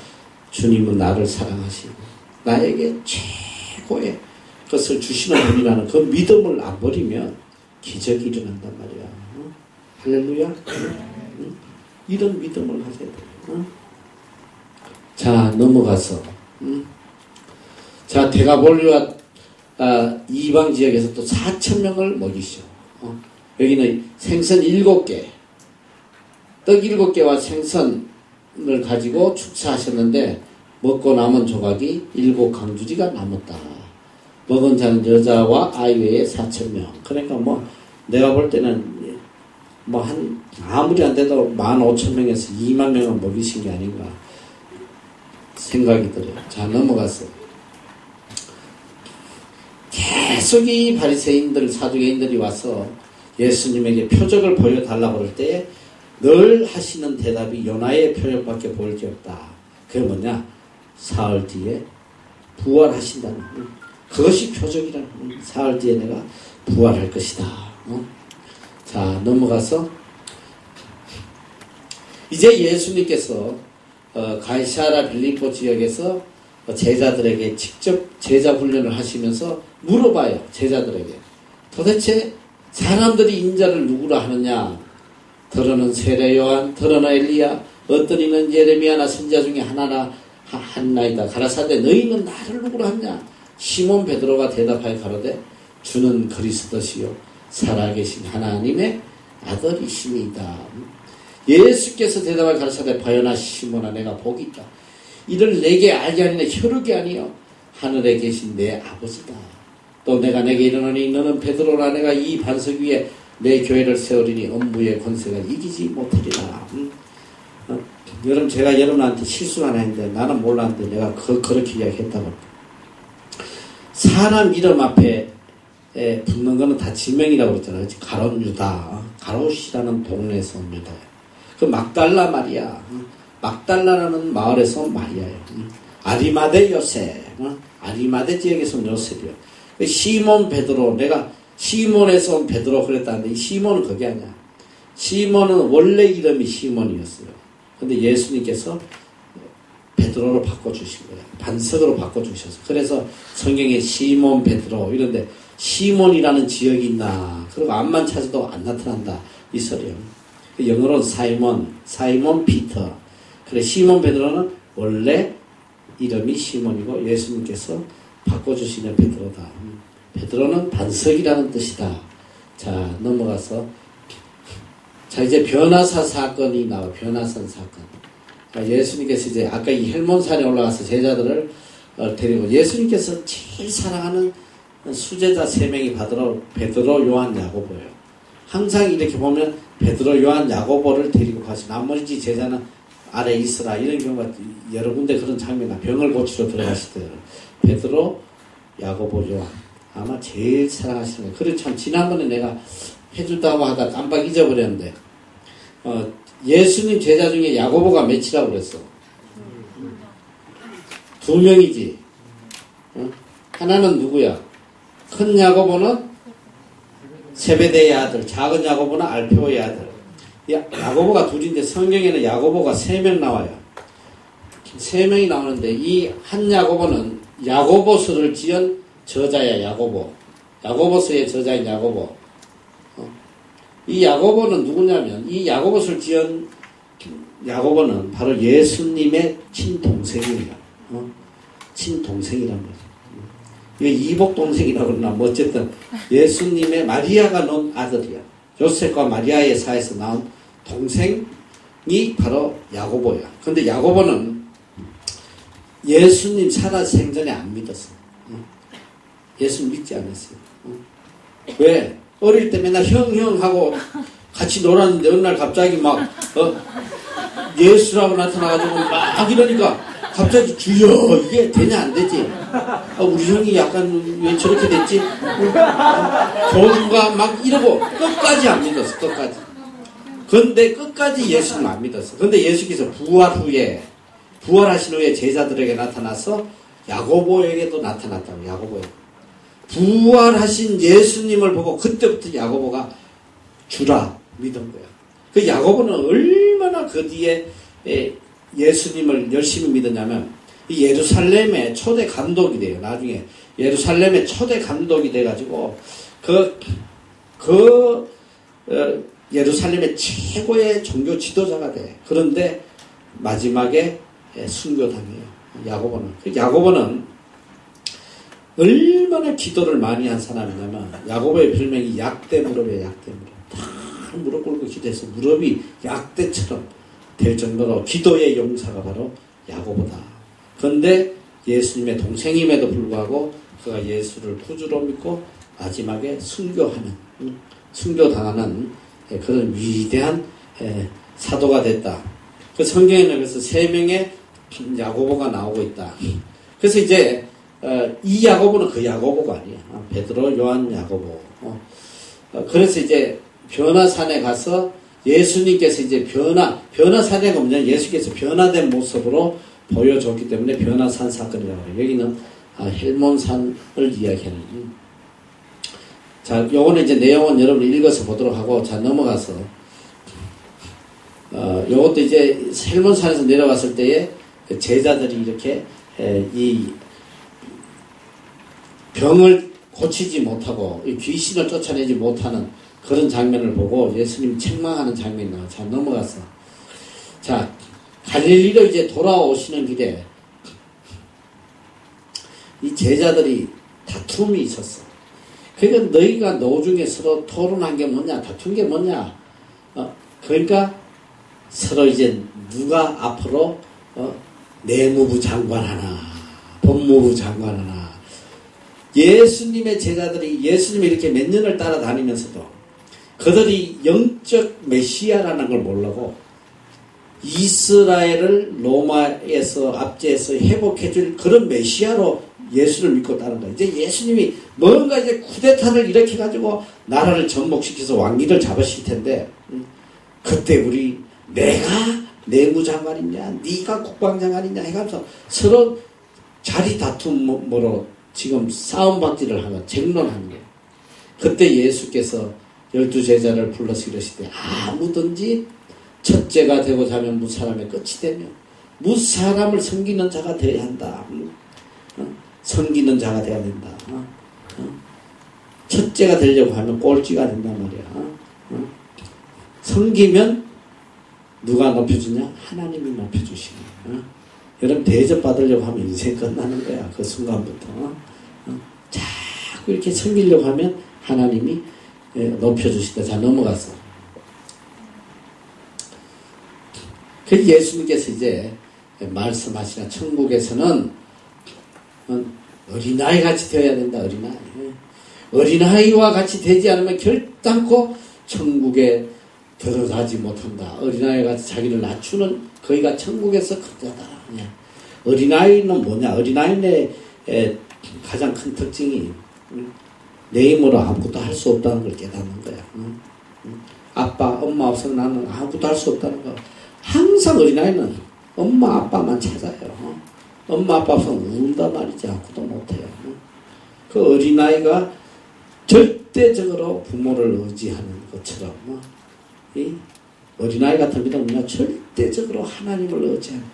주님은 나를 사랑하시고 나에게 최고의 것을 주시는 분이라는 그 믿음을 안 버리면 기적이 일어난단 말이야. 할렐루야. 이런 믿음을 가져야 돼요. 자, 넘어가서 자, 데가볼리와 이방 지역에서 또 4,000명을 먹이시오. 여기는 생선 7개, 떡 7개와 생선을 가지고 축사하셨는데 먹고 남은 조각이 7강주지가 남았다. 먹은 자는 여자와 아이 외에 4,000명. 그러니까 뭐 내가 볼 때는 뭐 아무리 안 돼도 15,000명에서 2만 명을 먹이신 게 아닌가. 생각이 들어요. 자, 넘어갔어요. 계속 이 바리새인들, 사두개인들이 와서 예수님에게 표적을 보여달라고 그럴 때에 늘 하시는 대답이 요나의 표적밖에 보일 게 없다. 그게 뭐냐? 사흘 뒤에 부활하신다는, 그것이 표적이라는, 사흘 뒤에 내가 부활할 것이다. 자, 넘어가서 이제 예수님께서 가이사랴 빌립보 지역에서 제자들에게 직접 제자 훈련을 하시면서 물어봐요. 제자들에게 도대체 사람들이 인자를 누구라 하느냐? 더러는 세례 요한, 더러는 엘리야, 어떤 이는 예레미야나 선지자 중에 하나이다. 가라사대 너희는 나를 누구라 하냐? 시몬 베드로가 대답하여 가로되 주는 그리스도시요 살아계신 하나님의 아들이시니이다. 예수께서 대답하여 가라사대 바요나 시몬아 내가 복이 있다. 이를 내게 알게 하니는 혈육이 아니요 하늘에 계신 내 아버지다. 또 내가 내게 이르노니 너는 베드로라. 내가 이 반석 위에 내 교회를 세우리니 음부의 권세가 이기지 못하리라. 여러분, 제가 여러분한테 실수 하나 했는데 나는 몰랐는데 내가 그렇게 이야기했다고. 사람 이름 앞에 붙는 거는 다 지명이라고 그랬잖아요. 가롯 유다, 가롯이라는 동네에서 온 유다예요. 그 막달라 마리아, 막달라라는 마을에서 온 마리아예요. 아리마대 요셉, 아리마대 지역에서 온 요셉이요. 시몬 베드로, 내가 시몬에서 온 베드로 그랬다는데 이 시몬은 그게 아니야. 시몬은 원래 이름이 시몬이었어요. 근데 예수님께서 베드로로 바꿔주신 거예요. 반석으로 바꿔주셔서. 그래서 성경에 시몬 베드로 이런데 시몬이라는 지역이 있나? 그리고 앞만 찾아도 안 나타난다. 이 소리예요. 영어로는 사이몬 피터. 그래, 시몬 베드로는 원래 이름이 시몬이고 예수님께서 바꿔주시는 베드로다. 베드로는 반석이라는 뜻이다. 자, 넘어가서 자, 이제 변화사 사건이 나와. 변화산 사건. 예수님께서 이제 아까 이 헬몬산에 올라가서 제자들을 데리고 예수님께서 제일 사랑하는 수제자 3명이 베드로, 요한, 야고보예요. 항상 이렇게 보면 베드로, 요한, 야고보를 데리고 가시. 나머지 제자는 아래 있으라. 이런 경우가 여러 군데 그런 장면이 병을 고치러 들어가실 때 베드로, 야고보, 요한 아마 제일 사랑하시는 거예요. 그래 참 지난번에 내가 해준다고 하다 깜빡 잊어버렸는데 예수님 제자 중에 야고보가 몇이라고 그랬어? 2명이지. 하나는 누구야? 큰 야고보는 세베대의 아들, 작은 야고보는 알페오의 아들. 야고보가 둘인데 성경에는 야고보가 3명 나와요. 3명이 나오는데 이 한 야고보는 야고보서를 지은 저자야. 야고보서의 저자인 야고보. 이 야고보는 누구냐면 이 야고보서를 지은 야고보는 바로 예수님의 친동생이에요. 친동생이란 말이에요. 이거 이복동생이라고 그러나 뭐 어쨌든 예수님의 마리아가 낳은 아들이야. 요셉과 마리아의 사이에서 나온 동생이 바로 야고보야. 근데 야고보는 예수님 살아 생전에 안 믿었어. 예수 믿지 않았어요. 왜? 어릴 때 맨날 형 하고 같이 놀았는데 어느 날 갑자기 막 예수라고 나타나가지고 막 이러니까 갑자기 주여 이게 되냐 안 되지? 우리 형이 약간 왜 저렇게 됐지? 좋은가 막 이러고 끝까지 안 믿었어. 끝까지. 근데 끝까지 예수는 안 믿었어. 근데 예수께서 부활하신 후에 제자들에게 나타나서 야고보에게도 나타났다고. 야고보에 부활하신 예수님을 보고 그때부터 야고보가 주라 믿은 거야. 그 야고보는 얼마나 그 뒤에 예수님을 열심히 믿었냐면 이 예루살렘의 초대 감독이 돼요. 나중에 예루살렘의 초대 감독이 돼가지고 예루살렘의 최고의 종교 지도자가 돼. 그런데 마지막에 순교당해요. 야고보는 얼마나 기도를 많이 한 사람이냐면 야고보의 별명이 약대 무릎이에요. 약대 무릎. 다 무릎 꿇고 기도해서 무릎이 약대처럼 될 정도로 기도의 용사가 바로 야고보다. 그런데 예수님의 동생임에도 불구하고 그가 예수를 구주로 믿고 마지막에 순교당하는 그런 위대한 사도가 됐다. 그 성경에는 그래서 3명의 야고보가 나오고 있다. 그래서 이제 이 야고보는 그 야고보가 아니야. 베드로, 요한, 야고보. 그래서 이제 변화산에 가서 예수님께서 이제 변화산에가 뭐냐, 예수께서 변화된 모습으로 보여줬기 때문에 변화산 사건이라고 해요. 여기는 헬몬산을 이야기하는. 자, 요거는 이제 내용은 여러분 읽어서 보도록 하고, 자, 넘어가서 요것도 이제 헬몬산에서 내려왔을 때에 제자들이 이렇게 이 병을 고치지 못하고 귀신을 쫓아내지 못하는 그런 장면을 보고 예수님이 책망하는 장면이 나와요. 자, 넘어가서. 자, 갈릴리로 이제 돌아오시는 길에 이 제자들이 다툼이 있었어. 그러니까 너희가 노중에 서로 토론한 게 뭐냐, 다툰 게 뭐냐. 그러니까 서로 이제 누가 앞으로 내무부 장관 하나, 법무부 장관 하나. 예수님의 제자들이 예수님이 이렇게 몇 년을 따라다니면서도 그들이 영적 메시아라는 걸 모르고 이스라엘을 로마에서 압제해서 회복해줄 그런 메시아로 예수를 믿고 따른 거예요. 이제 예수님이 뭔가 이제 쿠데타를 일으켜가지고 나라를 전복시켜서 왕기를 잡으실 텐데, 그때 내가 내무장관이냐, 네가 국방장관이냐 해가면서 서로 자리 다툼으로 지금 싸움박질을 하고 쟁론하는 거예요. 그때 예수께서 12제자를 불러서 이러시되, 아무든지 첫째가 되고자 하면 무사람의 끝이 되며 무사람을 섬기는 자가 되어야 한다. 섬기는 자가 되어야 된다. 첫째가 되려고 하면 꼴찌가 된단 말이야. 섬기면 누가 높여주냐? 하나님이 높여주시고. 여러분 대접받으려고 하면 인생 끝나는 거야. 그 순간부터. 자꾸 이렇게 섬기려고 하면 하나님이 높여주시다. 자, 넘어가서. 그 예수님께서 이제 말씀하시나 천국에서는 어린아이 같이 되어야 된다. 어린아이와 같이 되지 않으면 결단코 천국에 들어가지 못한다. 어린아이 같이 자기를 낮추는 거기가 천국에서 그거다. 어린아이는 뭐냐? 어린아이의 가장 큰 특징이 내 힘으로 아무것도 할 수 없다는 걸 깨닫는 거야. 아빠, 엄마 없으면 나는 아무것도 할 수 없다는 거. 항상 어린아이는 엄마, 아빠만 찾아요. 엄마, 아빠 없으면 운다 말이지 아무것도 못해요. 그 어린아이가 절대적으로 부모를 의지하는 것처럼 이 어린아이 같은 믿음은 그냥 절대적으로 하나님을 의지하는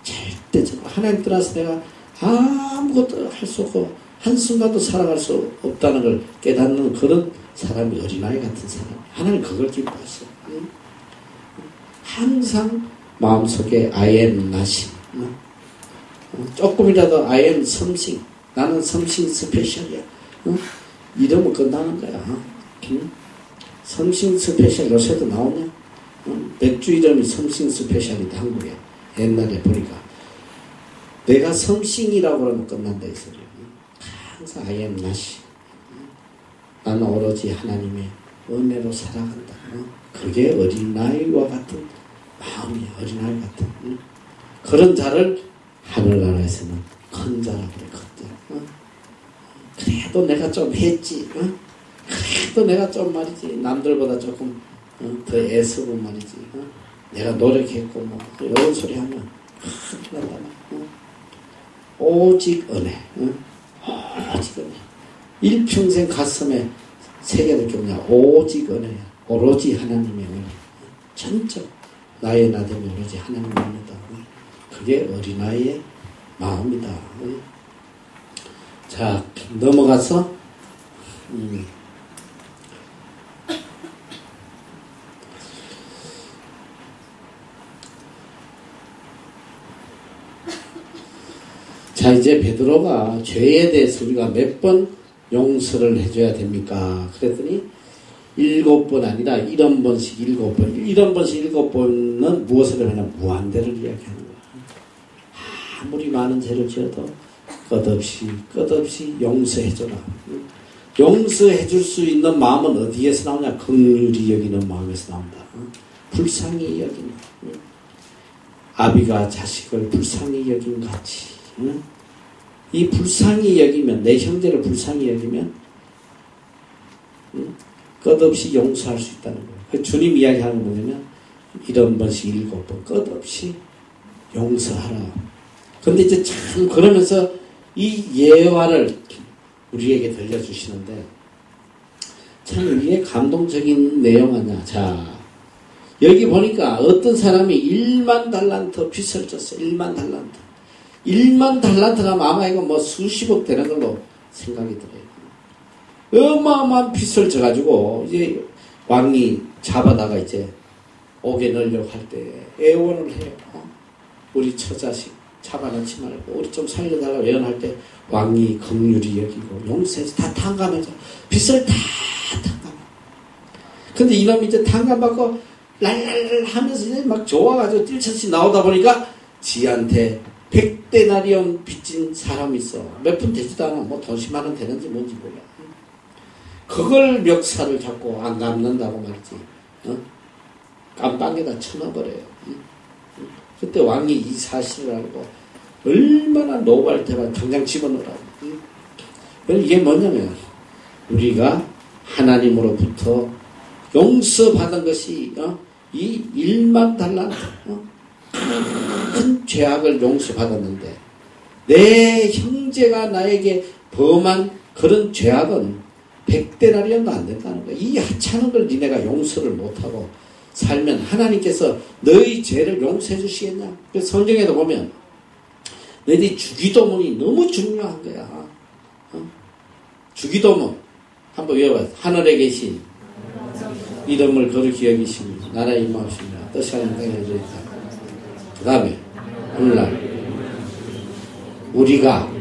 절대적으로 하나님 떠나서 내가 아무것도 할 수 없고 한순간도 살아갈 수 없다는 걸 깨닫는 그런 사람이 어린아이 같은 사람. 하나님 그걸 기뻐하셔. 항상 마음속에 I am nothing. 조금이라도 I am something. 나는 something special이야. 이러면 끝나는 거야. something special 요새도 나오냐? 맥주 이름이 something special이다. 한국에. 옛날에 보니까. 내가 something이라고 그러면 끝난다 이 소리야. 항상 I am nothing. 나는 오로지 하나님의 은혜로 살아간다. 그게 어린아이와 같은 마음이야. 어린아이 같은. 그런 자를 하늘나라에서는 큰 자라고 그래. 그래도 내가 좀 했지. 그래도 내가 좀 말이지. 남들보다 조금 더 애쓰고 말이지. 내가 노력했고 뭐 이런 소리 하면 큰일 난다. 오직 은혜. 오직 은혜. 일평생 가슴에 새겨들 게 뭐냐. 오직 은혜야. 오로지 하나님의 은혜. 전적 나의 나됨이 오로지 하나님의 은혜다. 그게 어린아이의 마음이다. 자, 넘어가서 자, 이제 베드로가 죄에 대해서 우리가 몇 번 용서를 해줘야 됩니까? 그랬더니 7번 아니라 70번씩 7번. 70번씩 7번은 무엇을 하냐? 무한대를 이야기하는 거야. 아무리 많은 죄를 지어도 끝없이 용서해줘라. 용서해줄 수 있는 마음은 어디에서 나오냐? 긍휼히 여기는 마음에서 나온다. 불쌍히 여기는. 아비가 자식을 불쌍히 여긴 같이. 응? 이 불쌍히 여기면, 내 형제를 불쌍히 여기면 응? 끝없이 용서할 수 있다는 거예요. 그 주님 이야기하는 거 뭐냐면 70번씩 7번 끝없이 용서하라. 근데 이제 참 그러면서 이 예화를 우리에게 들려주시는데 참 이게 감동적인 내용 아니야. 자, 여기 보니까 어떤 사람이 1만 달란트 빚을 졌어요. 1만 달란트. 1만 달란트가 아마 이거 뭐 수십억 되는 걸로 생각이 들어요. 어마어마한 빚을 져가지고 이제 왕이 잡아다가 이제 옥에 넣으려고 할 때 애원을 해요. 우리 처자식 잡아넣지 말고 우리 좀 살려달라고 애원할 때 왕이 긍휼히 여기고 용서해서 다 탕감해서 빚을 다 탕감. 근데 이놈이 이제 탕감받고 랄랄랄 하면서 이제 막 좋아가지고 뛸쳐시 나오다 보니까 지한테 100데나리온 빚진 사람이 있어. 몇 푼 되지도 않아. 뭐 돈 10만 원 되는지 뭔지 몰라. 그걸 멱살을 잡고 안 갚는다고 말이지. 깜빵에다 쳐넣어버려요. 그때 왕이 이 사실을 알고 얼마나 노고할 때만 당장 집어넣으라고. 이게 뭐냐면 우리가 하나님으로부터 용서받은 것이 이 1만 달란트 큰 죄악을 용서받았는데 내 형제가 나에게 범한 그런 죄악은 100데나리온도 안 된다는 거야. 이 하찮은 걸 니네가 용서를 못하고 살면 하나님께서 너희 죄를 용서해 주시겠냐. 그래서 성경에도 보면 너희들이 주기도문이 너무 중요한 거야. 주기도문 한번 외워봐요. 하늘에 계신 이름을 거룩히 여기시니 나라의 임하옵시며 뜻이 하는 땅에 이르리이다. 그 다음에 오늘날 우리가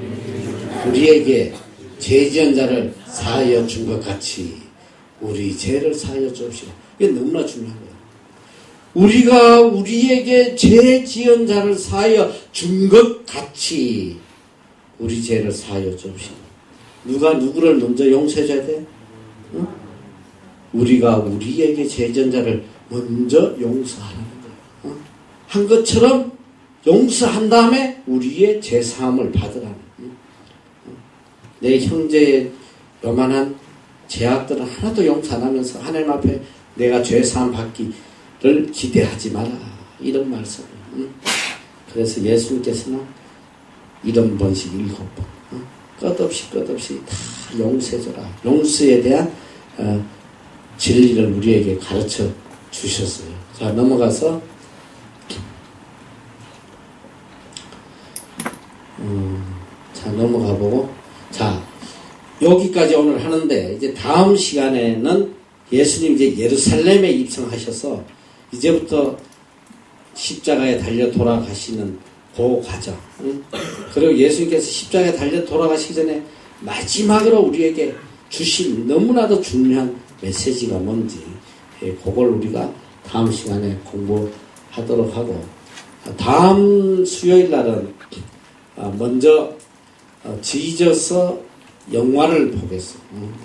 우리에게 죄 지은 자를 사하여 준 것 같이 우리 죄를 사하여 주옵시고. 이게 너무나 중요한 거예요. 우리가 우리에게 죄 지은 자를 사하여 준 것 같이 우리 죄를 사하여 주옵시고. 누가 누구를 먼저 용서해 줘야 돼? 응? 우리가 우리에게 죄 지은 자를 먼저 용서하라는 거예요. 한 것처럼 용서한 다음에 우리의 죄사함을 받으라는 거예요. 내 형제의 요만한 죄악들은 하나도 용서 안 하면서 하나님 앞에 내가 죄사함 받기를 기대하지 마라. 이런 말씀. 그래서 예수님께서는 70번씩 7번 끝없이 다 용서해줘라. 용서에 대한 진리를 우리에게 가르쳐 주셨어요. 자, 넘어가서 넘어가 보고, 자, 여기까지 오늘 하는데, 이제 다음 시간에는 예수님 이제 예루살렘에 입성하셔서, 이제부터 십자가에 달려 돌아가시는 그 과정. 그리고 예수님께서 십자가에 달려 돌아가시기 전에 마지막으로 우리에게 주신 너무나도 중요한 메시지가 뭔지, 그걸 우리가 다음 시간에 공부하도록 하고, 다음 수요일 날은 먼저 지저서 영화를 보겠어.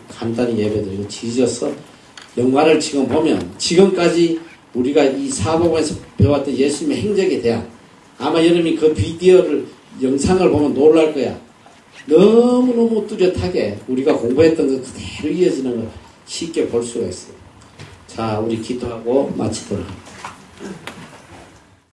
간단히 예배드리고 지저서 영화를 지금 보면 지금까지 우리가 이 사복음에서 배웠던 예수님의 행적에 대한 아마 여러분이 그 비디오를 영상을 보면 놀랄 거야. 너무너무 뚜렷하게 우리가 공부했던 거 그대로 이어지는 걸 쉽게 볼 수가 있어요. 자, 우리 기도하고 마치도록 합니다.